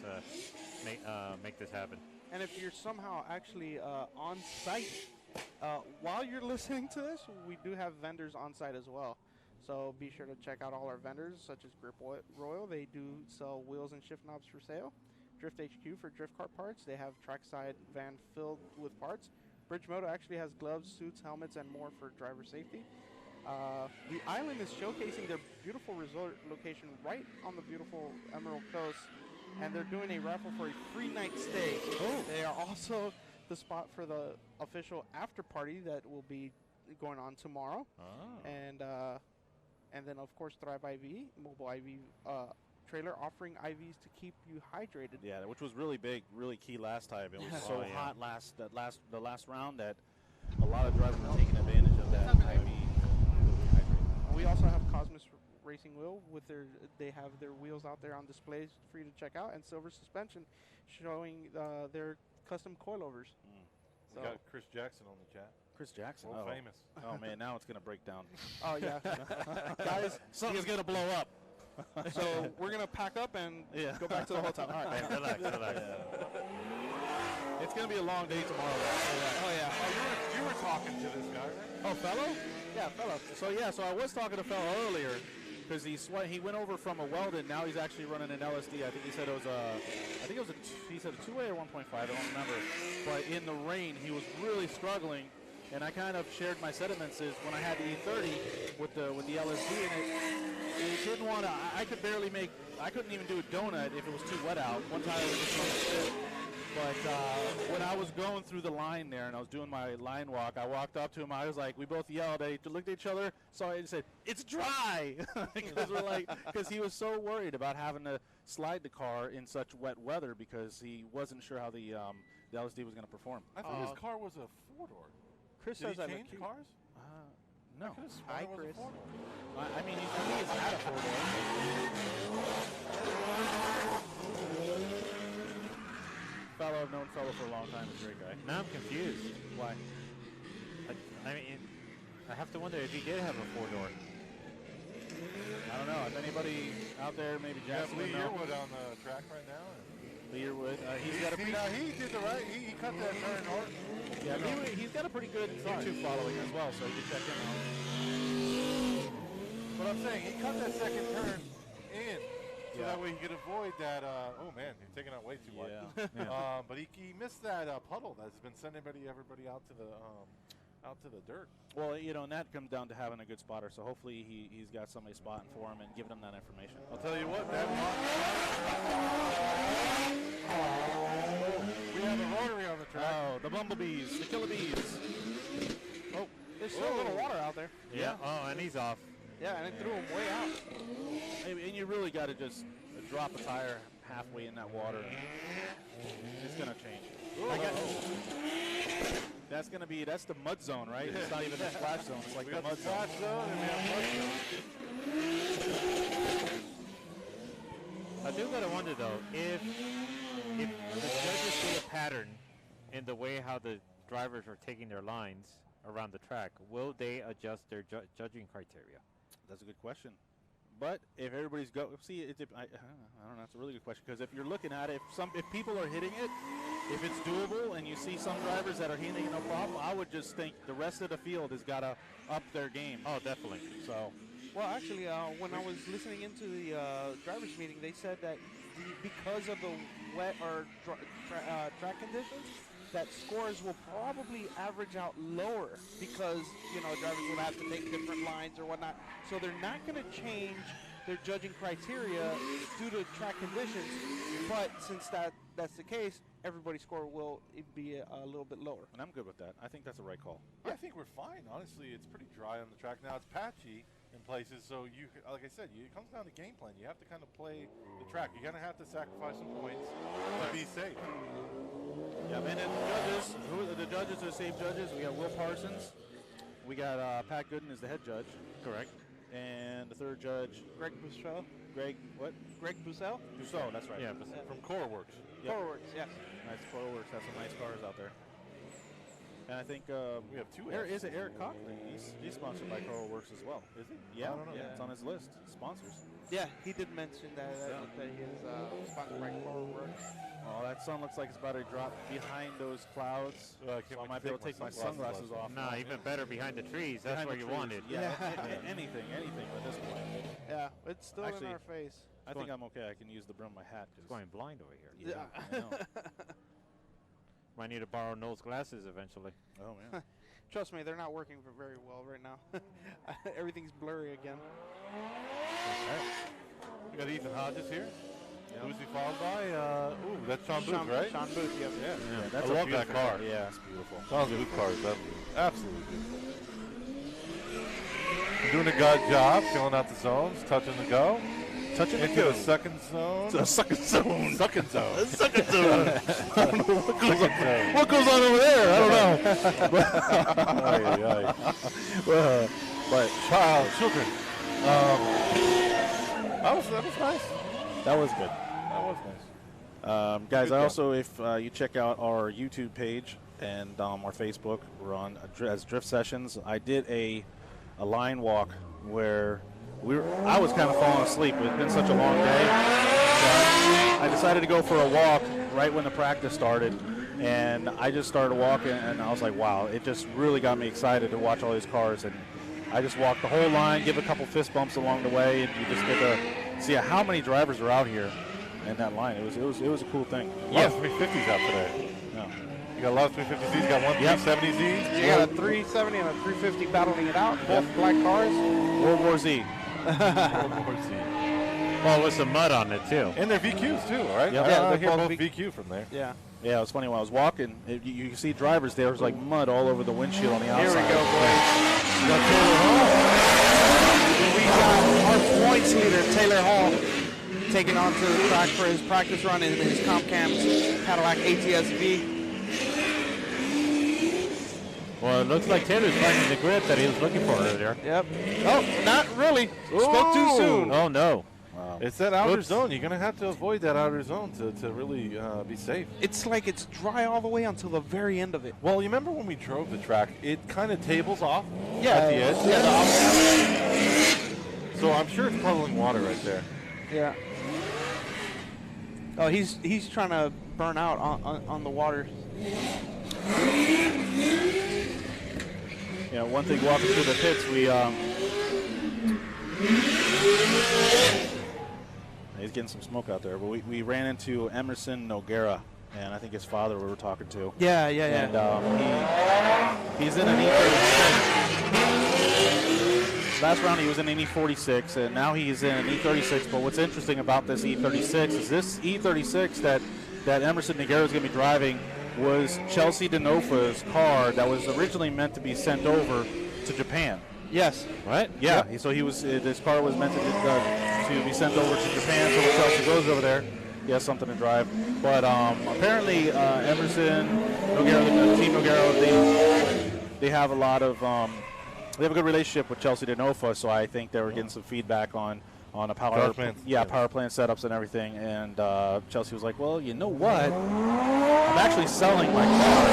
S7: make this happen.
S2: And if you're somehow actually on site while you're listening to this, we do have vendors on site as well. So be sure to check out all our vendors, such as Grip Royal. They do sell wheels and shift knobs for sale. Drift HQ for drift kart parts. They have trackside van filled with parts. Bridge Moto actually has gloves, suits, helmets, and more for driver safety. The island is showcasing their beautiful resort location right on the beautiful Emerald Coast, and they're doing a raffle for a free night stay. Oh. They are also the spot for the official after party that will be going on tomorrow. Oh. And then, of course, Thrive IV, mobile IV trailer offering IVs to keep you hydrated.
S9: Yeah, which was really big, really key last time. It was so hot the last round that a lot of drivers were taking advantage of that IV.
S2: We also have Cosmos Racing Wheel with they have their wheels out there on displays for you to check out, and Silver Suspension showing their custom coilovers.
S1: We got Chris Jackson on the chat.
S9: Chris Jackson,
S1: world famous.
S9: Oh man, now it's gonna break down.
S2: Oh yeah, guys,
S9: something's gonna blow up.
S2: So we're gonna pack up and go back to the hotel. All right,
S7: relax.
S9: It's gonna be a long day tomorrow.
S2: Oh yeah.
S1: Oh, you were talking to this guy, right?
S9: Oh, fellow?
S2: Yeah, fellow.
S9: So I was talking to fellow earlier because he went over from a Weldon. Now he's actually running an LSD. I think he said it was he said a 2A or 1.5. I don't remember. But in the rain, he was really struggling. And I kind of shared my sentiments is when I had the E30 with the LSD in it didn't want to. I couldn't even do a donut if it was too wet out. One time I was just on the sit. But when I was going through the line there and I was doing my line walk, I walked up to him. I was like, we both yelled. Looked at each other. So I said, "It's dry," because he was so worried about having to slide the car in such wet weather because he wasn't sure how the LSD was going to perform.
S1: I thought his car was a 4-door.
S2: Chris
S1: Did
S2: says
S1: he
S2: that
S1: change cars?
S9: No.
S2: Hi, Chris.
S9: I mean, he's had a 4-door. Fellow, I've known fellow for a long time. He's a great guy.
S7: Now I'm confused.
S9: Why?
S7: I mean, I have to wonder if he did have a 4-door.
S9: I don't know. If anybody out there, maybe Jackson
S1: Lee
S9: would know.
S1: Yearwood on the track right now.
S9: Lee Yearwood. He's got a
S1: he did the right. He cut that turn north.
S9: Yeah, he's got a pretty good YouTube following as well, so you can check him out.
S1: But I'm saying he cut that second turn in, so that way he could avoid that. Oh man, he's taking out way too much.
S9: Yeah.
S1: But he missed that puddle that's been sending everybody out to the dirt.
S9: Well, and that comes down to having a good spotter. So hopefully he's got somebody spotting for him and giving him that information.
S1: I'll tell you what, that we have a rotary on the track.
S9: Oh, the bumblebees, the killer bees.
S2: Oh, there's still a little water out there.
S7: Yeah. Oh, and he's off.
S2: Yeah, and it threw him way out.
S9: And you really got to just drop a tire halfway in that water. It's gonna change. That's the mud zone, right? It's not even the splash zone. It's like the mud zone.
S1: Splash zone and we have mud zone.
S7: I do gotta wonder though if the judges see a pattern in the way how the drivers are taking their lines around the track, will they adjust their judging criteria?
S9: That's a good question. But if everybody's I don't know. That's a really good question because if you're looking at it, if people are hitting it, if it's doable, and you see some drivers that are hitting it no problem, I would just think the rest of the field has got to up their game.
S7: Oh, definitely.
S9: So,
S2: well, actually, when I was listening into the drivers' meeting, they said that because of the wet or track conditions, that scores will probably average out lower because drivers will have to take different lines or whatnot. So they're not going to change their judging criteria due to track conditions. But since that's the case, everybody's score will be a little bit lower.
S9: And I'm good with that. I think that's the right call.
S1: I think we're fine. Honestly, it's pretty dry on the track now. It's patchy in places, so like I said, it comes down to game plan. You have to kind of play the track. You're going to have to sacrifice some points to be safe.
S9: Yeah, and then the judges are the same judges. We got Will Parsons. We got Pat Gooden as the head judge.
S7: Correct.
S9: And the third judge,
S2: Greg Bussell.
S9: Greg Bussell?
S2: Bussell,
S9: that's right.
S7: Yeah,
S1: from Core Works.
S2: Yep. Core Works, yes.
S9: Nice Core Works. Has some nice cars out there.
S10: And I think
S1: we have 2
S10: There
S1: Fs.
S10: is Eric Cochran. He's sponsored by Carl Works as well.
S1: Is he?
S10: Yeah,
S1: I don't know.
S10: yeah, it's on his list. Sponsors.
S2: Yeah, he did mention that he is sponsored by Cloverworks.
S10: Oh, that sun looks like it's about to drop behind those clouds. So I might be able to take my sunglasses off.
S7: No, even better behind the trees. That's
S10: Behind
S7: where
S10: the
S7: you
S10: trees.
S7: wanted.
S10: Yeah, anything at this point.
S2: Yeah, it's still
S10: Actually,
S2: in our face.
S10: I think I'm okay. I can use the brim of my hat.
S7: It's going blind over here.
S2: Yeah.
S10: I know.
S7: Might need to borrow Noel's glasses eventually.
S10: Oh, man.
S2: Trust me, they're not working very well right now. Everything's blurry again.
S1: We got Ethan Hodges here. Who's he followed by? Ooh, that's Sean Booth, right?
S2: Sean Booth, yes.
S1: Yeah.
S10: That's
S1: I
S10: a
S1: love that
S10: beautiful
S1: car.
S10: Yeah, it's beautiful.
S1: Sean's Booth car is absolutely beautiful. Doing a good job, filling out the zones, touching the go.
S10: Touching the
S1: into
S10: go.
S1: the second zone.
S10: The second zone.
S1: Second zone.
S10: Second zone. I don't know what goes on over there. I don't know. But
S1: child, children. That was nice.
S10: That was good.
S1: That was nice.
S10: Guys,
S1: Good
S10: I
S1: job.
S10: also, if you check out our YouTube page and our Facebook, we're on as Drift Sessions. I did a line walk where I was kind of falling asleep. It's been such a long day. So I decided to go for a walk right when the practice started, and I just started walking, and I was like, wow, it just really got me excited to watch all these cars. And I just walked the whole line, give a couple fist bumps along the way, and you just get to see how many drivers are out here in that line. It was a cool thing.
S1: A lot of 350s out today.
S10: Yeah.
S1: You got a lot of 350Zs. You got one 370Z.
S2: You got a 370 and a 350 battling it out. Both black cars.
S10: World War Z.
S1: World War Z.
S7: Well, with some mud on it too.
S1: And they're VQs too, right?
S10: Yep.
S2: Yeah,
S1: I
S2: they're
S1: hear
S2: both
S1: both VQ from there.
S2: Yeah.
S10: Yeah, it was funny when I was walking. You can see drivers there. There was like mud all over the windshield on the outside.
S2: Here we go, boys. We got our points leader, Taylor Hall, taking onto the track for his practice run in his Comp Cam's Cadillac ATS-V.
S7: Well, it looks like Taylor's finding the grip that he was looking for earlier.
S2: Yep. Oh, not really. Spoke too soon.
S7: Oh, no.
S10: Wow.
S1: It's that outer
S7: Oops.
S1: zone. You're going to have to avoid that outer zone to really be safe.
S2: It's like it's dry all the way until the very end of it.
S1: Well, you remember when we drove the track, it kind of tables off
S2: Yeah,
S1: at the edge.
S2: yeah.
S1: So I'm sure it's puddling water right there.
S2: Yeah. Oh, he's trying to burn out on the water.
S10: Yeah, one thing walking through the pits, he's getting some smoke out there, but we ran into Emerson Noguera, and I think his father we were talking to.
S2: Yeah.
S10: And he's in an E36. Last round he was in an E46, and now he's in an E36. But what's interesting about this E36 is this E36 that Emerson Noguera is going to be driving was Chelsea Denofa's car that was originally meant to be sent over to Japan.
S2: Yes.
S10: Right? Yeah. Yep. So this car was meant to be sent over to Japan. So when Chelsea goes over there, he has something to drive. But apparently Emerson Noguera, the team Noguera, they have a lot of they have a good relationship with Chelsea Denofa. So I think they were getting some feedback on a power plant setups and everything. And Chelsea was like, well, you know what? I'm actually selling my car.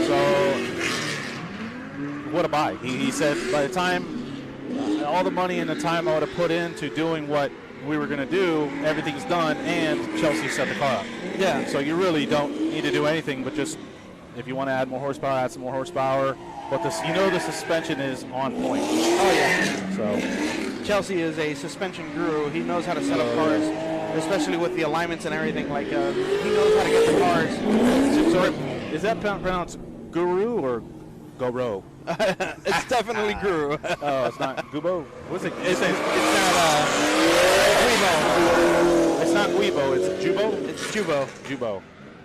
S10: So what a buy. He said by the time all the money and the time I would have put into doing what we were going to do, everything's done, and Chelsea set the car up.
S2: Yeah.
S10: So you really don't need to do anything, but just if you want to add more horsepower, add some more horsepower. But the suspension is on point.
S2: Oh yeah.
S10: So
S2: Chelsea is a suspension guru. He knows how to set up cars, especially with the alignments and everything. Like he knows how to get the cars.
S10: So is that pronounced guru or goro?
S2: It's definitely guru.
S10: Oh, it's not gubo. What's it?
S2: It's not Guibo.
S10: It's not guibo. It's jubo.
S2: It's Jubo.
S10: Jubo.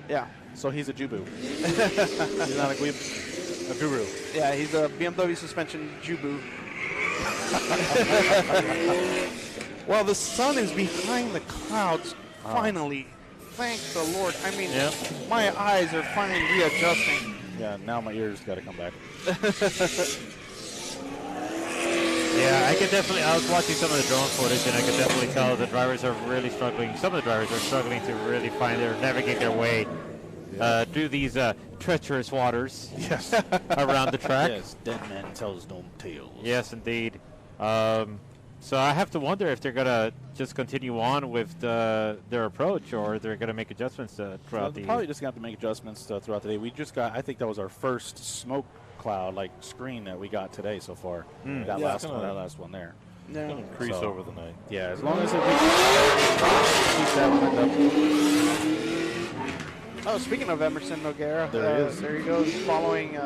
S2: Yeah.
S10: So he's a jubu. He's not a guibo. A guru.
S2: Yeah, he's a BMW suspension Jubu. Well, the sun is behind the clouds. Finally, thank the Lord. I mean, my eyes are finally readjusting.
S10: Yeah, now my ears got to come back.
S7: Yeah, I could definitely. I was watching some of the drone footage, and I could definitely tell the drivers are really struggling. Some of the drivers are struggling to really navigate their way through these treacherous waters.
S10: Yes.
S7: Around the track.
S10: Yes, dead man tells no tales.
S7: Yes, indeed. So I have to wonder if they're gonna just continue on with their approach, or they're gonna make adjustments throughout the.
S10: Probably just got to make adjustments throughout the day. We just got. I think that was our first smoke cloud screen that we got today so far. That last one there.
S2: Yeah.
S1: Increase over the night.
S10: Yeah, as long as it keeps that wind up.
S2: Oh, speaking of Emerson Noguera,
S10: There he is.
S2: there he goes following.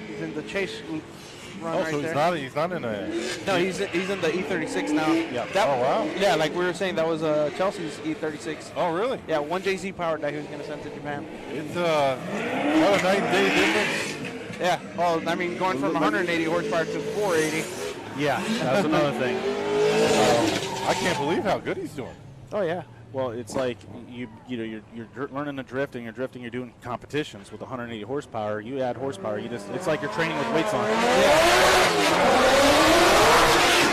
S2: He's in the chase run
S1: Oh,
S2: right
S1: so
S2: there.
S1: he's not in a.
S2: No, he's in the E36 now.
S10: Yeah.
S1: Oh, wow.
S2: Yeah, like we were saying, that was Chelsea's E36.
S1: Oh, really?
S2: Yeah, one JZ powered that he was going to send to Japan.
S1: It's what a night and day difference.
S2: Yeah, well, I mean, going from 180 horsepower to 480.
S10: Yeah, that's another thing.
S1: I can't believe how good he's doing.
S2: Oh yeah.
S10: Well, it's like you're learning to drift, and you're doing competitions with 180 horsepower. You add horsepower, it's like you're training with weights on.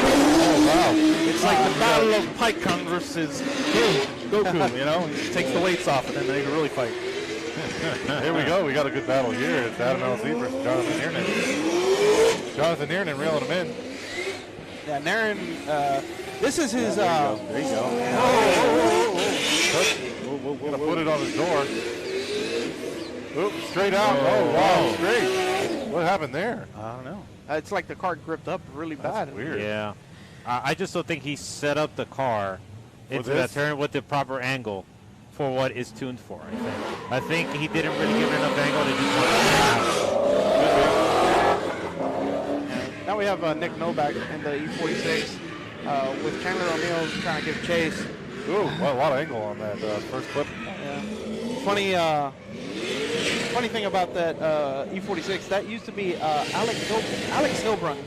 S1: Oh, wow.
S10: It's like the battle of Pycon versus Goku, He takes the weights off, and then they can really fight.
S1: Here we go. We got a good battle here. It's Adam LZ versus Jonathan Niernan. Jonathan Niernan reeling him in.
S2: Yeah, Naren, this is his.
S10: There you go.
S1: Gonna put it on his door. Oop, straight out. Oh, wow, straight. What happened there?
S10: I don't know.
S2: It's like the car gripped up really bad.
S1: Weird.
S7: Yeah. I just don't think he set up the car into
S1: this?
S7: that turn with the proper angle for what it's tuned for. I think he didn't really give it enough angle to do something.
S2: Now we have Nick Novak in the E46 with Chandler O'Neill trying to give chase.
S1: Ooh, well, a lot of angle on that first clip.
S2: Yeah. Funny thing about that E46, that used to be Alex Hilbrun.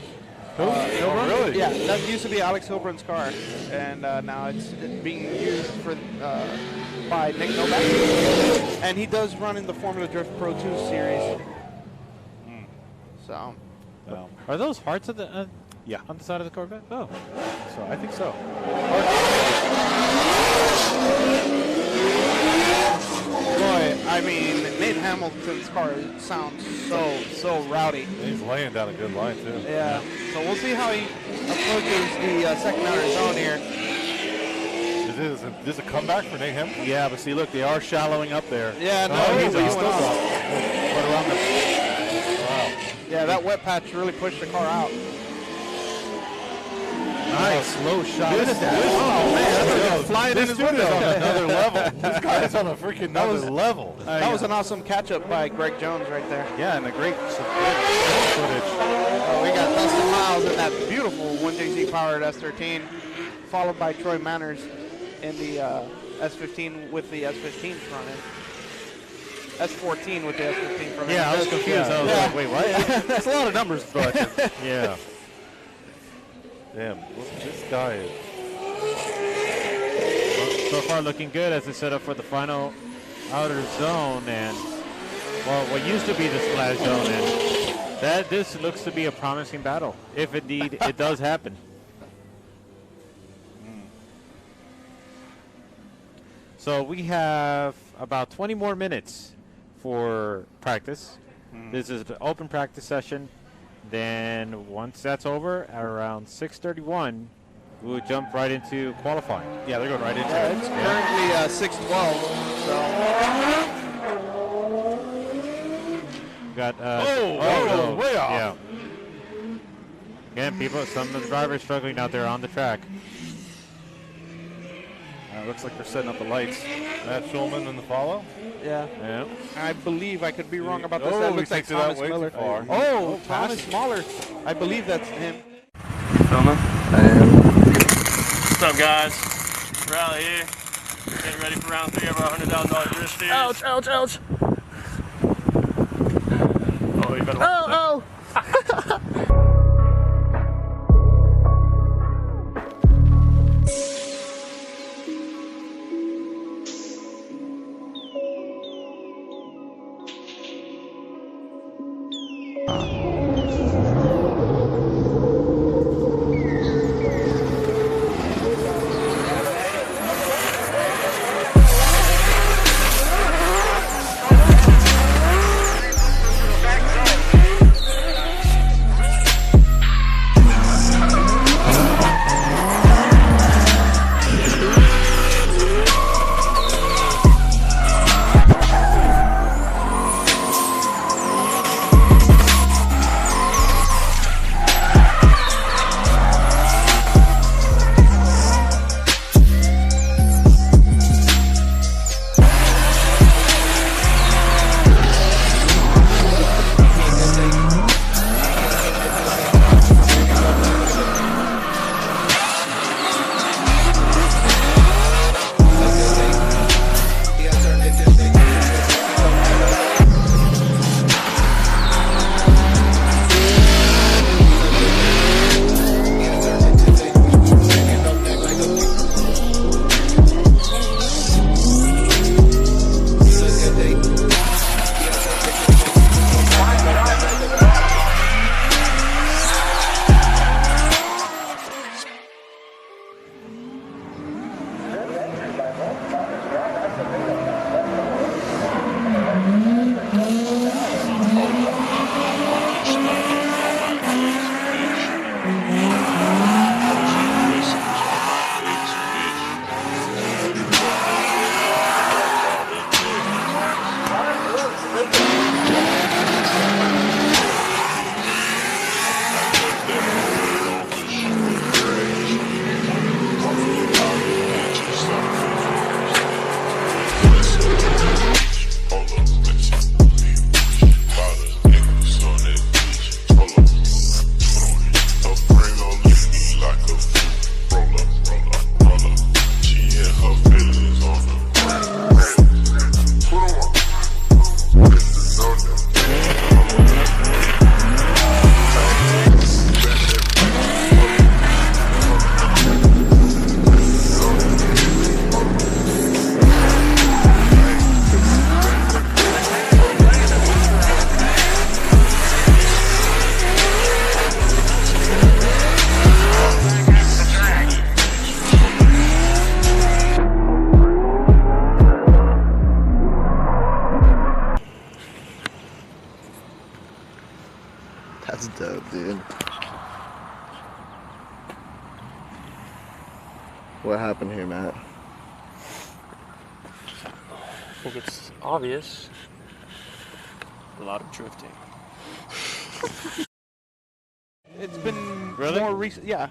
S1: Oh, really?
S2: Yeah, that used to be Alex Hilbrun's car, and now it's being used by Nick Novak. And he does run in the Formula Drift Pro 2 series. So.
S7: Are those hearts of the
S10: Yeah.
S7: on the side of the Corvette? Oh.
S10: So I think so.
S2: Boy, I mean, Nate Hamilton's car sounds so rowdy.
S1: He's laying down a good line, too.
S2: Yeah. So we'll see how he approaches the second outer zone here.
S1: Is this a comeback for Nate Hamilton?
S10: Yeah, but see, look, they are shallowing up there.
S2: Yeah, no,
S10: he's
S2: he's
S10: still
S2: going
S10: up.
S2: up.
S10: But around the
S2: Yeah, that wet patch really pushed the car out.
S10: nice low shot.
S1: This
S10: Flying in
S1: this
S10: his
S1: dude is
S10: window.
S1: on another level. This guy is on a freaking another level.
S2: That was an awesome catch-up by Greg Jones right there.
S10: Yeah, and a great footage.
S2: Oh, we got Dustin Miles in that beautiful 1JZ powered S13, followed by Troy Manners in the S15 with the S15 front end. S14 with the S15 front end.
S7: Yeah, I was confused. I was like, wait, what?
S10: That's a lot of numbers, but
S1: Yeah. Damn, this guy is.
S7: So far looking good as they set up for the final outer zone, and well, what used to be the splash zone, and this looks to be a promising battle if indeed it does happen. So we have about 20 more minutes for practice. This is the open practice session. Then once that's over, at around 6:31, we'll jump right into qualifying.
S10: yeah, they're going right into
S2: Yeah,
S10: it.
S2: it's currently 6:12. So
S7: We got
S1: way off.
S7: Yeah. Again, some of the drivers struggling out there on the track.
S10: Looks like they're setting up the lights.
S1: Matt Schulman in the follow.
S2: yeah,
S7: Yeah.
S2: I believe I could be wrong about this.
S1: Oh,
S2: That
S1: he
S2: looks like
S1: takes it out
S2: Thomas
S1: way too
S2: Miller.
S1: far.
S2: Oh, Thomas Mahler. I believe that's him.
S6: Filming?
S11: What's up, guys? We're out here getting ready for round 3 of our $100,000 drift series.
S6: Ouch, ouch, ouch.
S11: Oh, you better watch
S6: Oh,
S12: dope, dude. What happened here, Matt?
S11: I think it's obvious. A lot of drifting.
S2: It's been
S7: Really?
S2: more recent. Yeah.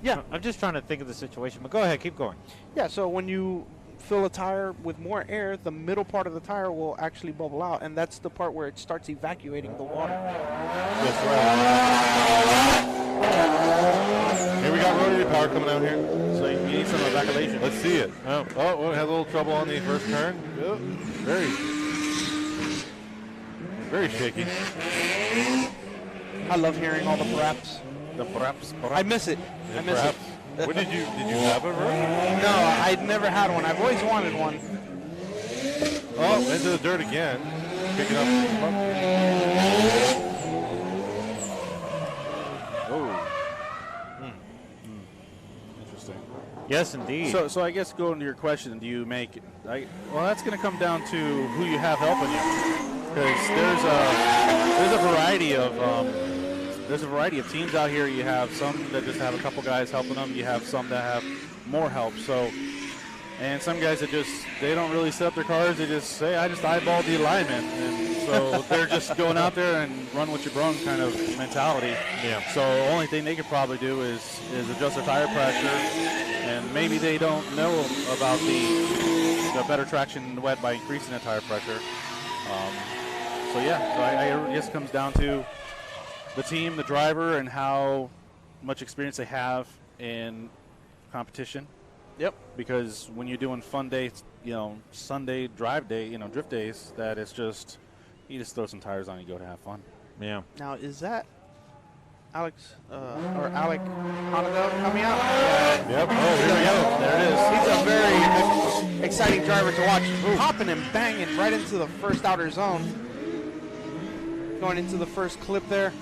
S2: Yeah.
S7: I'm just trying to think of the situation, but go ahead, keep going.
S2: Yeah, so when you fill a tire with more air, the middle part of the tire will actually bubble out, and that's the part where it starts evacuating the water.
S1: That's right. Here we got rotary power coming out here.
S10: So you need some evacuation.
S1: Let's see it. Oh, it has a little trouble on the first turn. Oh, very shaky.
S2: I love hearing all the perhaps.
S10: The perhaps.
S2: I miss it. I miss
S1: Perhaps.
S2: it.
S1: What did you have a rotor?
S2: No, I'd never had one. I've always wanted one.
S1: Oh, into the dirt again. Picking up.
S10: Oh. Interesting.
S7: Yes, indeed.
S10: So I guess going to your question, do you make? Well, that's going to come down to who you have helping you, because there's a variety of teams out here. You have some that just have a couple guys helping them. You have some that have more help. So, and some guys that they don't really set up their cars. They just say, I just eyeballed the alignment, and so they're just going out there and run with your brung kind of mentality.
S7: Yeah.
S10: So only thing they could probably do is adjust their tire pressure, and maybe they don't know about the better traction in the wet by increasing the tire pressure. So I guess it comes down to the team, the driver, and how much experience they have in competition.
S2: Yep.
S10: Because when you're doing fun days, Sunday drive day, drift days, that it's just you just throw some tires on and you go to have fun.
S7: Yeah.
S2: Now, is that Alex or Alec Hanado coming out?
S1: Yep. Oh, here we go.
S2: There it is. He's a very exciting driver to watch. Popping and banging right into the first outer zone. Going into the first clip there.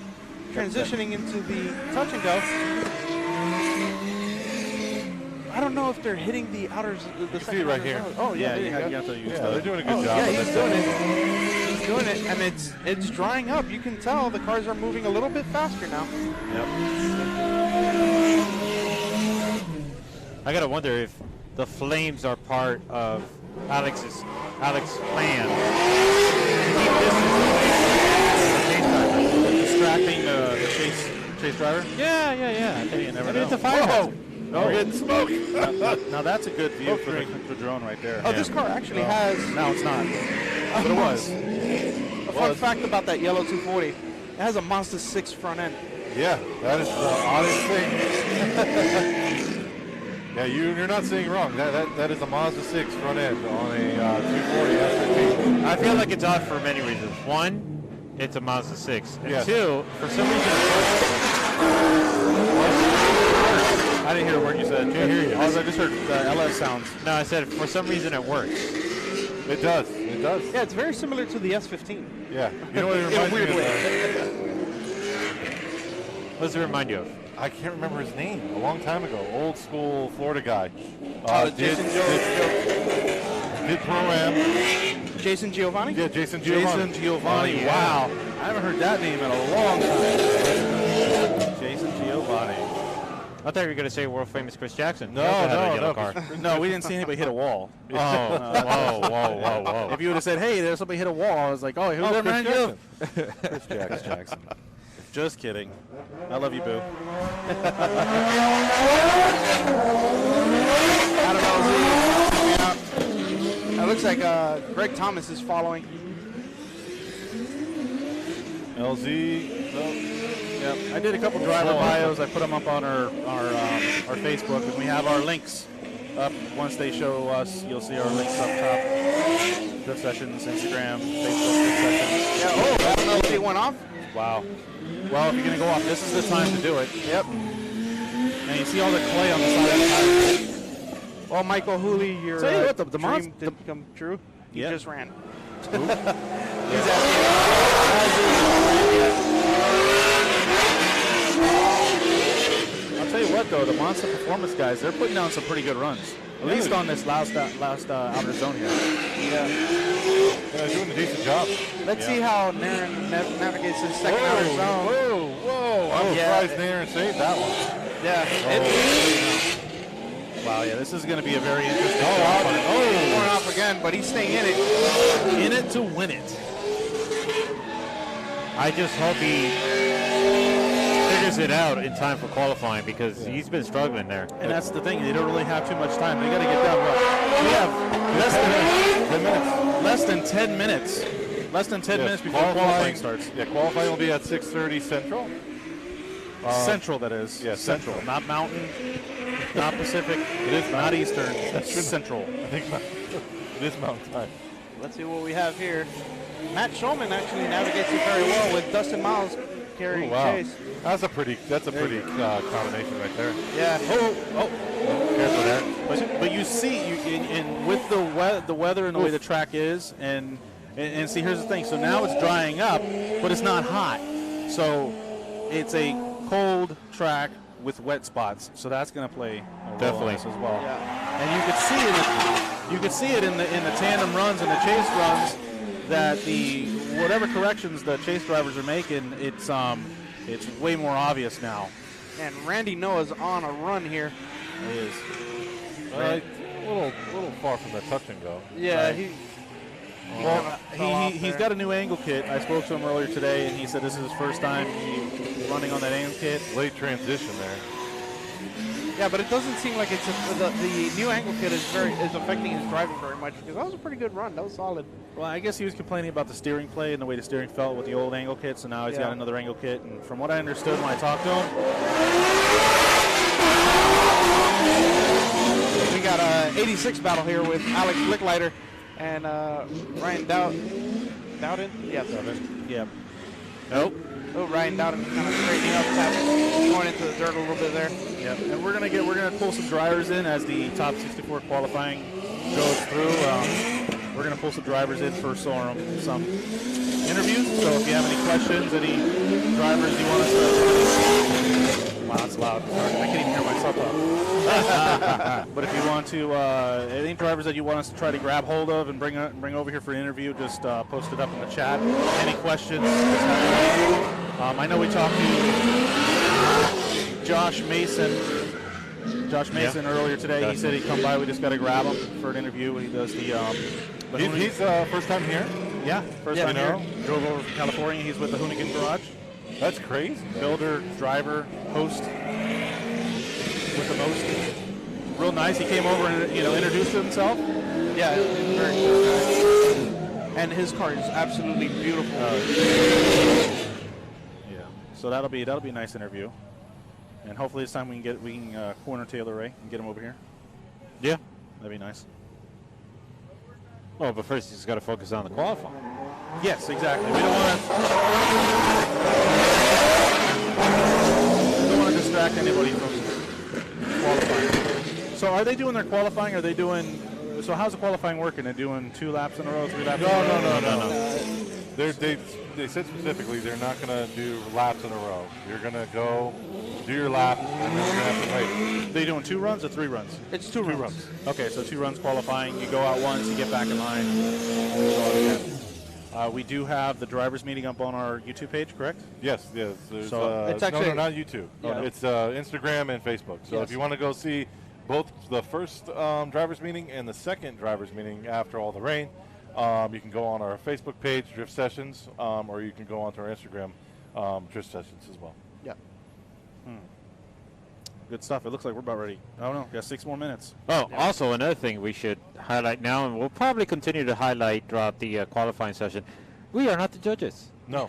S2: Transitioning into the touch and go. I don't know if they're hitting the outer. The
S1: see it right here.
S2: Zone. Oh yeah,
S1: they're doing a good job.
S2: Yeah, he's doing it. He's doing it, and it's drying up. You can tell the cars are moving a little bit faster now.
S10: Yep.
S7: I gotta wonder if the flames are part of Alex's plan.
S10: Distracting the chase driver.
S7: Yeah.
S10: You never
S7: I mean,
S10: know.
S7: it's a fire hazard.
S1: Oh, getting smoke.
S10: Now that's a good view for the drone right there.
S2: Oh, this car actually has.
S10: No, it's not. But it was.
S2: A fun fact about that yellow 240. It has a Mazda 6 front end.
S1: Yeah, that is the oddest thing. Yeah, you're not saying wrong. That is a Mazda 6 front end on a 240 S15.
S7: I feel like it's odd for many reasons. One, it's a Mazda 6. And
S1: Yes.
S7: two, for some reason,
S10: I didn't hear a word you said.
S7: Can't hear you.
S10: I just heard LS sounds.
S7: No, I said for some reason it works.
S1: It does. It does.
S2: Yeah, it's very similar to the S15.
S1: Yeah. You know what it
S2: In a
S1: reminds
S2: weird
S1: me
S2: way.
S7: What does it remind you of?
S1: I can't remember his name. A long time ago. Old school Florida guy.
S2: Jason
S1: Did Pro-Am.
S2: Jason Giovanni?
S1: Yeah, Jason Giovanni.
S10: Jason Giovanni.
S1: Yeah.
S10: Wow. I haven't heard that name in a long time. Jason Giovanni.
S7: I thought you were going to say world famous Chris Jackson.
S1: No,
S7: He also had a
S1: no,
S7: yellow
S1: no.
S7: car.
S10: No, we didn't see anybody hit a wall.
S7: Oh, whoa.
S10: If you would have said, hey, there's somebody hit a wall, I was like, oh, who's that behind you?
S1: Chris Jackson.
S10: Just kidding. I love you, Boo.
S2: It looks like Greg Thomas is following.
S1: LZ.
S10: Yep. I did a couple driver bios. I put them up on our Facebook, and we have our links up. Once they show us, you'll see our links up top. Drift Sessions, Instagram, Facebook, Drift Sessions.
S2: Yeah, oh, that LZ went off.
S10: Wow. Well, if you're going to go off, this is the time to do it.
S2: Yep.
S10: And you see all the clay on the side of the tire.
S2: Well, Michael Hooley, your
S10: Tell you what, the
S2: dream didn't come true. He
S10: Yeah.
S2: just ran.
S10: Who?
S2: He's asking.
S10: I'll tell you what, though, the Monster Performance guys, they're putting down some pretty good runs. At least on this last outer zone here.
S2: Yeah.
S1: Doing a decent job.
S2: Let's see how Naren navigates his second outer zone.
S1: Whoa! I'm surprised Naren saved that one.
S2: Yeah.
S10: Wow, yeah, this is going to be a very interesting
S2: Going off again, but he's staying in it.
S10: In it to win it.
S7: I just hope he figures it out in time for qualifying because he's been struggling there.
S10: And that's the thing, they don't really have too much time. They got to get down. We have less than 10 minutes. Less than 10 minutes before qualifying starts.
S1: Yeah, qualifying will be at 6:30 Central.
S10: Central, that is.
S1: Yeah, Central.
S10: Not Mountain, not Pacific. It is not Eastern. It's Central.
S1: I think it is Mountain Time.
S2: Let's see what we have here. Matt Shulman actually navigates it very well with Dustin Miles carrying chase.
S1: That's a pretty combination right there.
S2: Yeah.
S1: Careful there.
S10: But you see, with the weather and the way the track is, and see, here's the thing. So now it's drying up, but it's not hot. So it's a cold track with wet spots. So that's going to play
S7: definitely
S10: as well.
S2: Yeah.
S10: And you could see it in the tandem runs and the chase runs that whatever corrections the chase drivers are making, it's way more obvious now.
S2: And Randy Noah's on a run here.
S10: He is.
S1: A little far from the touch and go.
S2: Yeah,
S10: right. He's got a new angle kit. I spoke to him earlier today, and he said this is his first time running on that angle kit.
S1: Late transition there.
S2: Yeah, but it doesn't seem like it's the new angle kit is affecting his driving very much because that was a pretty good run. That was solid.
S10: Well, I guess he was complaining about the steering play and the way the steering felt with the old angle kit, so now he's got another angle kit. And from what I understood when I talked to him,
S2: we got a 86 battle here with Alex Licklider and Ryan Dowden. Yes.
S10: Yeah.
S2: Nope. Oh, Ryan Dowden kind of straightening up, going into the dirt a little bit there.
S10: Yep. And we're gonna pull some drivers in as the top 64 qualifying goes through. We're gonna pull some drivers in for some interviews. So if you have any questions, any drivers you want us to. Wow, that's loud. Sorry, I can't even hear myself talk. But if you want to, any drivers that you want us to try to grab hold of and bring over here for an interview, just post it up in the chat. Any questions? I know we talked to Josh Mason earlier today. He said he'd come by. We just got to grab him for an interview. He does the.
S1: He's first time here.
S10: Yeah, first time here. Drove over from California. He's with the Hoonigan Garage.
S1: That's crazy.
S10: Builder, driver, host. With the most. Real nice. He came over and introduced himself.
S2: Yeah, very cool. And his car is absolutely beautiful.
S10: Yeah. So that'll be a nice interview. And hopefully this time we can corner Taylor Ray and get him over here.
S7: Yeah,
S10: that'd be nice.
S7: Well, but first he's got to focus on the qualifying.
S10: Yes, exactly. We don't want to distract anybody from qualifying. So are they doing their qualifying? So how's the qualifying working? They're doing 2 laps in a row, 3 laps in a row?
S1: No. They said specifically they're not going to do laps in a row. You're going to go do your lap, and then you're going to have to wait.
S10: They doing 2 runs or 3 runs?
S2: It's 2 runs.
S10: Okay, so 2 runs qualifying. You go out once, you get back in line. We do have the drivers meeting up on our YouTube page, correct?
S1: Yes. There's,
S2: it's actually
S1: not YouTube.
S2: Yeah.
S1: It's Instagram and Facebook. So if you want to go see both the first drivers meeting and the second drivers meeting after all the rain, you can go on our Facebook page, Drift Sessions, or you can go onto our Instagram, Drift Sessions as well.
S2: Yeah.
S10: Good stuff. It looks like we're about ready. Oh, no. We got 6 more minutes.
S7: Oh, also another thing we should highlight now, and we'll probably continue to highlight throughout the qualifying session, we are not the judges.
S1: No.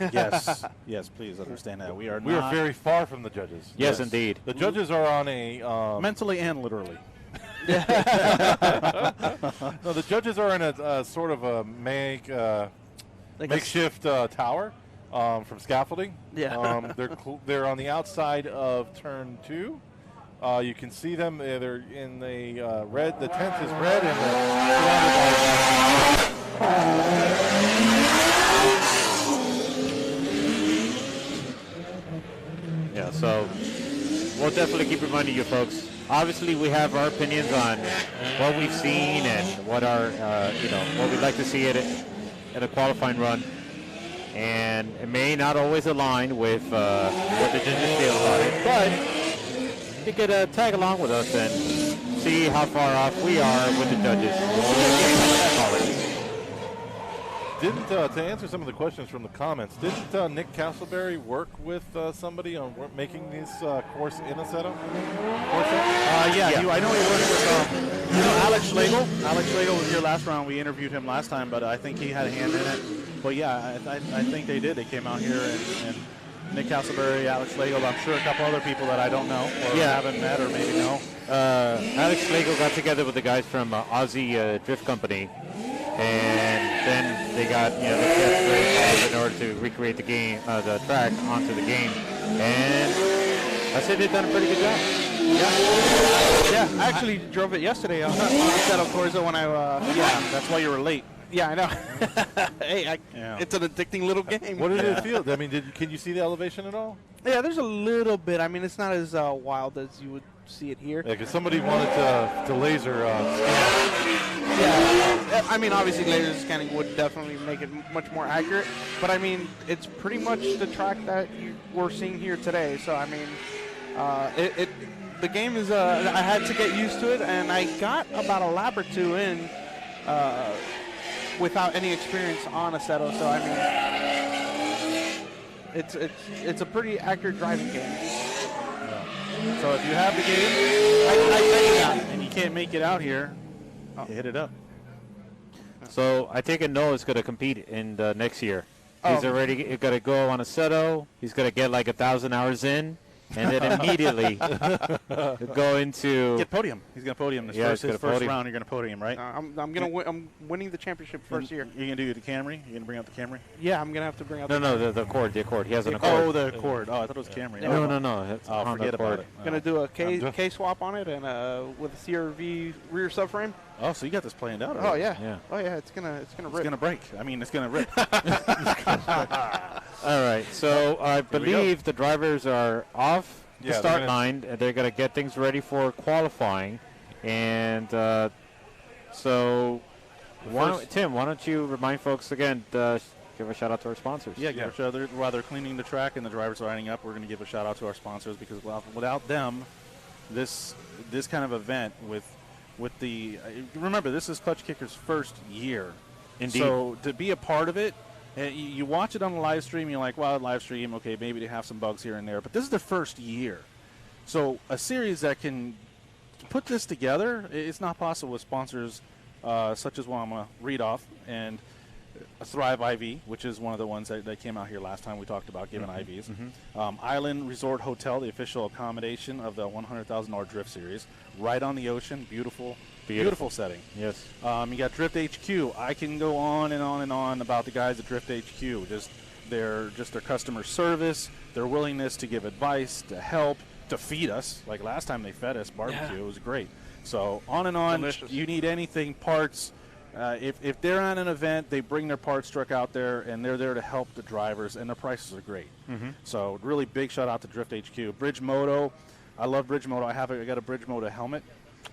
S10: Yes, please understand that. We are
S1: very far from the judges.
S7: Yes, indeed.
S1: The judges are on a...
S10: mentally and literally.
S1: No, the judges are in a sort of a makeshift tower from scaffolding.
S2: Yeah.
S1: They're on the outside of turn 2. You can see them. They're in the red. The tent is red, and
S7: yeah. So we'll definitely keep reminding you folks. Obviously, we have our opinions on what we've seen and what our, what we'd like to see at a qualifying run. And it may not always align with what the judges feel about it, but you could tag along with us and see how far off we are with the judges.
S1: Didn't to answer some of the questions from the comments, didn't Nick Castleberry work with somebody on making this course in Aceto?
S10: I know he worked with Alex Schlegel. Alex Schlegel was here last round. We interviewed him last time, but I think he had a hand in it. But yeah, I think they did. They came out here and Nick Castleberry, Alex Schlegel, I'm sure a couple other people that I don't know or haven't met or maybe know.
S7: Alex Schlegel got together with the guys from Aussie Drift Company, and then they got the jets in order to recreate the game, the track onto the game, and I said they've done a pretty good job.
S2: Yeah, I actually drove it yesterday on Aceto Corsa when I.
S10: That's why you were late.
S2: Yeah, I know. Hey, it's an addicting little game.
S1: What did it feel? I mean, can you see the elevation at all?
S2: Yeah, there's a little bit. I mean, it's not as wild as you would see it here.
S1: Yeah, because somebody wanted to laser scan.
S2: Yeah, I mean, obviously laser scanning would definitely make it much more accurate. But, I mean, it's pretty much the track that we're seeing here today. So, I mean, the game is, I had to get used to it, and I got about a lap or two in without any experience on Aceto. So, I mean, it's a pretty accurate driving game.
S10: Yeah. So if you have the game, and you can't make it out here, hit it up.
S7: So I take it Noah's going to compete in the next year. He's already going to go on Aceto. He's going to get like 1,000 hours in, and then immediately go into
S10: get podium. He's going to podium this first round. You're going to podium, right?
S2: I'm winning the championship first year.
S10: You're going to do the Camry. You're going to bring out the Camry.
S2: Yeah, I'm going to have to bring out.
S7: The Accord. The Accord. He has an Accord.
S10: Oh, the Accord. Oh, I thought it was Camry.
S7: No.
S10: Forget about it.
S2: Going to do a K swap on it and with a CRV rear subframe.
S10: Oh, so you got this planned out
S2: already. Oh yeah. Oh yeah. It's gonna rip.
S10: It's gonna break. I mean, it's gonna rip.
S7: All right. So I believe the drivers are off the start line. They're gonna get things ready for qualifying, and so Tim, why don't you remind folks again? Give a shout out to our sponsors.
S10: Yeah, give a shout out. While they're cleaning the track and the drivers are lining up, we're going to give a shout out to our sponsors because without them, this kind of event with the remember, this is Klutch Kickers' first year.
S7: Indeed.
S10: So to be a part of it, you watch it on the live stream, you're like, well, live stream, okay, maybe they have some bugs here and there, but this is their first year. So a series that can put this together, it's not possible with sponsors such as one I'm going to read off, and Thrive IV, which is one of the ones that came out here last time we talked about giving IVs. Island Resort Hotel, the official accommodation of the $100,000 Drift Series, right on the ocean, beautiful setting.
S7: Yes.
S10: You got Drift HQ. I can go on and on and on about the guys at Drift HQ. Their customer service, their willingness to give advice, to help, to feed us. Like last time they fed us barbecue, it was great. So on and on.
S2: Delicious.
S10: You need anything, parts. If they're on an event, they bring their parts truck out there, and they're there to help the drivers, and the prices are great. So really big shout out to Drift HQ. Bridge Moto, I love Bridge Moto. I got a Bridge Moto helmet.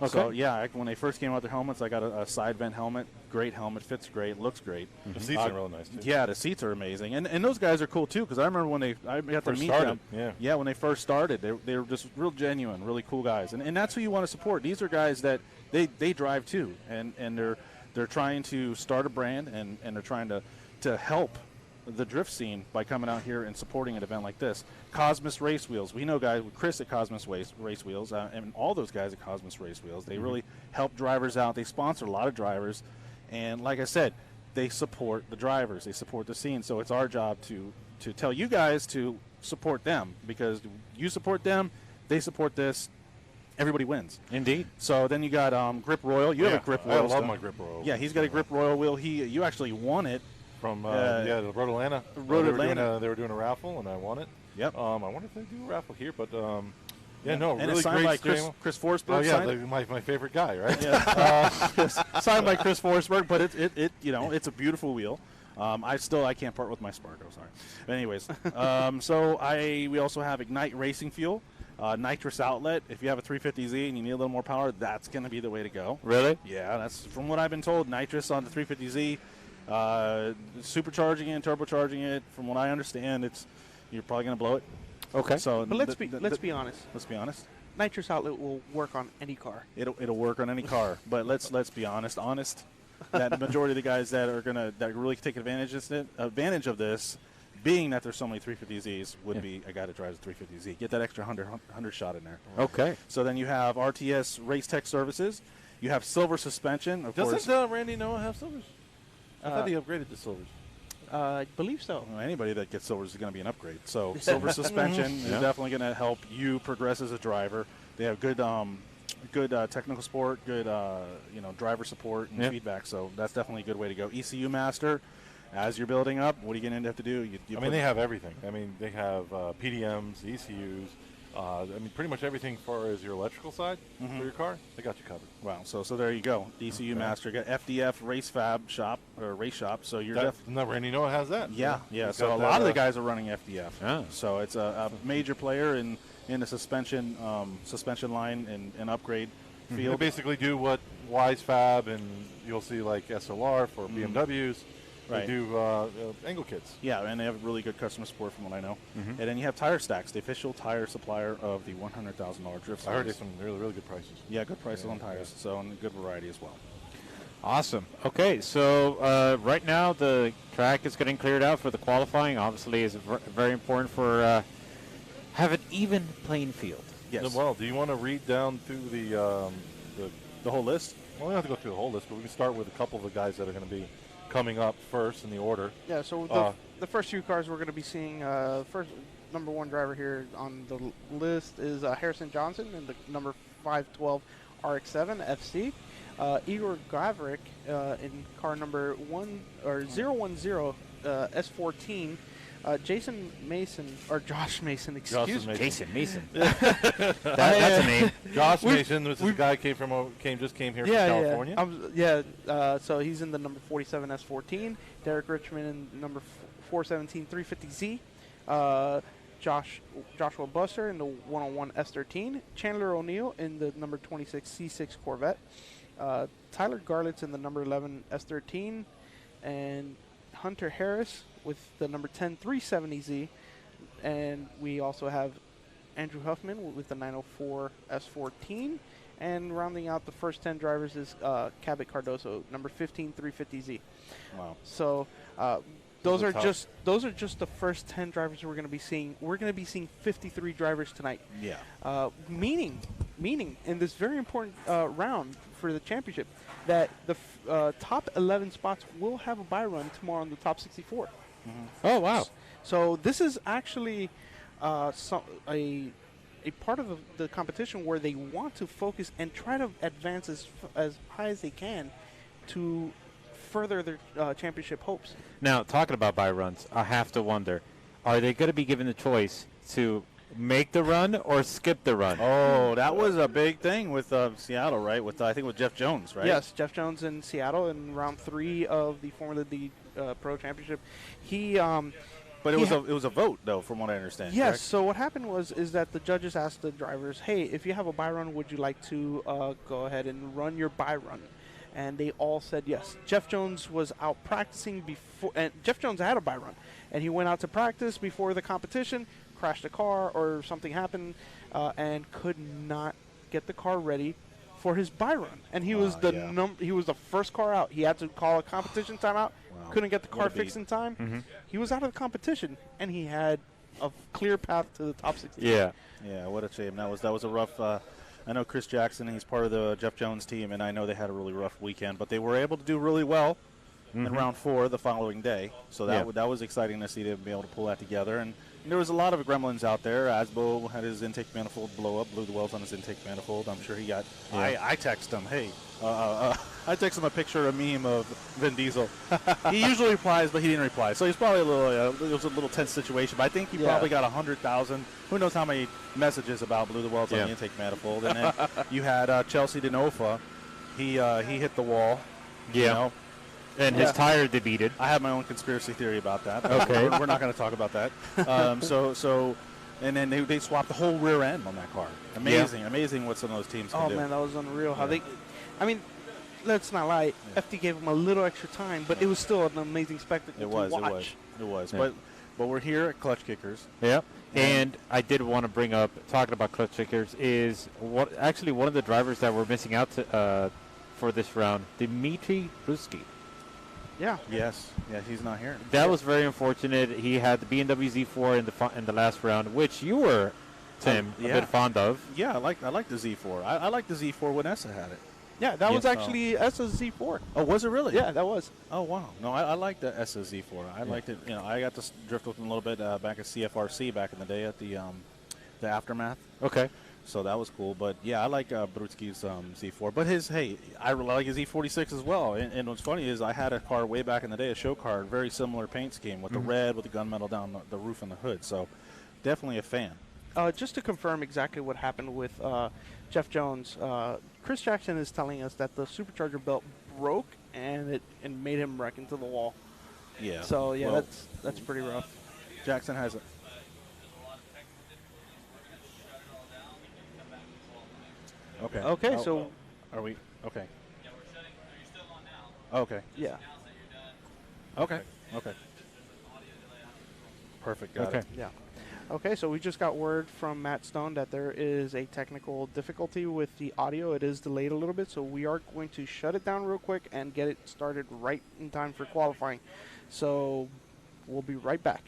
S7: Okay.
S10: So yeah, when they first came out with their helmets, I got a side vent helmet. Great helmet, fits great, looks great.
S1: The seats are really nice too.
S10: Yeah, the seats are amazing, and those guys are cool too. Because I remember when I got to meet them. Yeah, when they first started, they were just real genuine, really cool guys, and that's who you want to support. These are guys that they drive too, and they're trying to start a brand, and they're trying to help the drift scene by coming out here and supporting an event like this. Cosmos Race Wheels. We know guys, Chris at Cosmos Race Wheels, and all those guys at Cosmos Race Wheels. They really help drivers out. They sponsor a lot of drivers, and like I said, they support the drivers. They support the scene. So it's our job to tell you guys to support them, because you support them, they support this. Everybody wins.
S7: Indeed.
S10: So then you got Grip Royal. You have a Grip Royal.
S1: I love my Grip Royal.
S10: Yeah, he's got a Grip Royal wheel. You actually won it
S1: from the Road Atlanta. They were doing a raffle, and I won it.
S10: Yep.
S1: I wonder if they do a raffle here, but
S10: and
S1: really
S10: it's signed
S1: great.
S10: by Chris Forsberg.
S1: Oh yeah, my favorite guy, right?
S10: Yeah. Signed by Chris Forsberg, but it's a beautiful wheel. I can't part with my Sparko. Sorry. But anyways, we also have Ignite Racing Fuel. Nitrous outlet. If you have a 350Z and you need a little more power, that's going to be the way to go.
S7: Really?
S10: Yeah, that's from what I've been told. Nitrous on the 350Z, supercharging it and turbocharging it. From what I understand, you're probably going to blow it.
S7: Okay.
S10: So,
S2: But let's be honest.
S10: Let's be honest.
S2: Nitrous outlet will work on any car.
S10: It'll work on any car. But let's be honest. That the majority of the guys that really take advantage of this, being that there's so many 350Zs, would be a guy that drives a 350Z. Get that extra 100 shot in there.
S7: Okay.
S10: So then you have RTS Race Tech Services. You have silver suspension. Of course.
S1: Doesn't Randy Noah have silvers? I thought he upgraded to silvers.
S2: I believe so.
S10: Well, anybody that gets silvers is going to be an upgrade. So silver suspension is definitely going to help you progress as a driver. They have good technical support, good driver support and feedback. So that's definitely a good way to go. ECU Master. As you're building up, what are you going to have to do?
S1: They have everything. They have PDMs, ECUs. Pretty much everything as far as your electrical side for your car, they got you covered.
S10: Wow. So there you go. ECU Master. Got FDF Race Fab Shop or Race Shop. So you're
S1: definitely. Randy Noah has that.
S10: Yeah. So a lot of the guys are running FDF.
S7: Yeah.
S10: So it's a major player in the suspension line and upgrade field.
S1: They basically do what Wise Fab and you'll see like SLR for BMWs.
S10: Right.
S1: They do angle kits.
S10: Yeah, and they have really good customer support from what I know. And then you have Tire Stacks, the official tire supplier of the $100,000 drift.
S1: I heard there's some really, really good prices.
S10: Yeah, good prices on tires, so and a good variety as well.
S7: Awesome. Okay, so right now the track is getting cleared out for the qualifying. Obviously, it's very important for have an even playing field.
S10: Yes.
S1: Well, do you want to read down through the
S10: whole list?
S1: Well, we don't have to go through the whole list, but we can start with a couple of the guys that are going to be coming up first in the order.
S2: Yeah, so the first few cars we're going to be seeing, first number one driver here on the list is Harrison Johnson in the number 512 RX-7 FC. Igor Gavrik in car number 010 S14. Jason Mason, or Josh Mason, excuse me.
S7: Jason Mason. That's a name.
S1: Josh Mason, this guy came here from California.
S2: So he's in the number 47 S14. Derek Richmond in number 417 350Z. Joshua Buster in the 101 S13. Chandler O'Neill in the number 26 C6 Corvette. Tyler Garlitz in the number 11 S13. And Hunter Harris with the number 10 370Z, and we also have Andrew Huffman with the 904 S14, and rounding out the first 10 drivers is Cabot Cardoso, number 15 350Z.
S10: Wow.
S2: So those are just the first 10 drivers we're going to be seeing. We're going to be seeing 53 drivers tonight.
S10: Yeah.
S2: Meaning in this very important round for the championship that the top 11 spots will have a bye run tomorrow on the top 64.
S7: Oh, wow.
S2: So this is actually a part of the competition where they want to focus and try to advance as high as they can to further their championship hopes.
S7: Now, talking about bye runs, I have to wonder, are they going to be given the choice to make the run or skip the run?
S10: Oh, that was a big thing with Seattle, right? With I think with Jeff Jones, right?
S2: Yes, Jeff Jones in Seattle in round 3 of the Formula D Pro Championship. But
S10: it was a vote, though, from what I understand.
S2: Yes.
S10: Correct?
S2: So what happened is that the judges asked the drivers, "Hey, if you have a bye run, would you like to go ahead and run your bye run?" And they all said yes. Jeff Jones was out practicing before, and Jeff Jones had a bye run, and he went out to practice before the competition, crashed a car or something happened, and could not get the car ready for his bye run. And he was he was the first car out. He had to call a competition timeout. Wow. Couldn't get the car fixed in time. Mm-hmm. He was out of the competition, and he had a clear path to the top 16.
S10: Yeah, what a shame. That was a rough. I know Chris Jackson. He's part of the Jeff Jones team, and I know they had a really rough weekend, but they were able to do really well in round 4 the following day. So that was exciting to see them be able to pull that together. And there was a lot of gremlins out there. Asbo had his intake manifold blow up, blew the welds on his intake manifold. I'm sure he got. Yeah. I texted him, hey. I texted him a picture, a meme of Vin Diesel. He usually replies, but he didn't reply. So he's probably a little. It was a little tense situation. But I think he probably got 100,000. Who knows how many messages about blew the welds on the intake manifold. And then you had Chelsea Denofa. He hit the wall.
S7: Yeah.
S10: You know?
S7: And his tire debeated.
S10: I have my own conspiracy theory about that.
S7: Okay.
S10: We're not going to talk about that. So And then they swapped the whole rear end on that car. Amazing, amazing what some of those teams can do.
S2: Oh man, that was unreal. How they, I mean, let's not lie. FD gave them a little extra time, but it was still an amazing spectacle to watch.
S10: It was.
S7: Yeah.
S10: But we're here at Klutch Kickers.
S7: Yep. And I did want to bring up, talking about Klutch Kickers, is actually one of the drivers that we're missing out for this round, Dmitry Ruski.
S2: Yeah.
S10: Yes. Yeah, he's not here.
S7: That was very unfortunate. He had the BMW Z4 in the last round, which you were, Tim, a bit fond of.
S10: Yeah, I like the Z4. I like the Z4 when Essa had it.
S2: Yeah, that was actually Essa's Z4.
S10: Oh, was it really?
S2: Yeah, that was.
S10: Oh, wow. No, I like the Essa Z4. I liked it. You know, I got to drift with him a little bit back at CFRC back in the day at the Aftermath.
S7: Okay.
S10: So that was cool. But, yeah, I like Brutski's Z4. But I really like his Z46 as well. And what's funny is I had a car way back in the day, a show car, very similar paint scheme with the red with the gunmetal down the roof and the hood. So definitely a fan.
S2: Just to confirm exactly what happened with Jeff Jones, Chris Jackson is telling us that the supercharger belt broke and it made him wreck into the wall.
S10: Yeah.
S2: So yeah, well, that's pretty rough.
S10: Jackson has it. Okay.
S2: Okay. So
S10: are we? Okay. Yeah, we're shutting. Are you still on now? Okay.
S2: Yeah.
S10: Okay. Okay. Perfect. Got it.
S2: Yeah. Okay, so we just got word from Matt Stone that there is a technical difficulty with the audio. It is delayed a little bit, so we are going to shut it down real quick and get it started right in time for qualifying. So we'll be right back.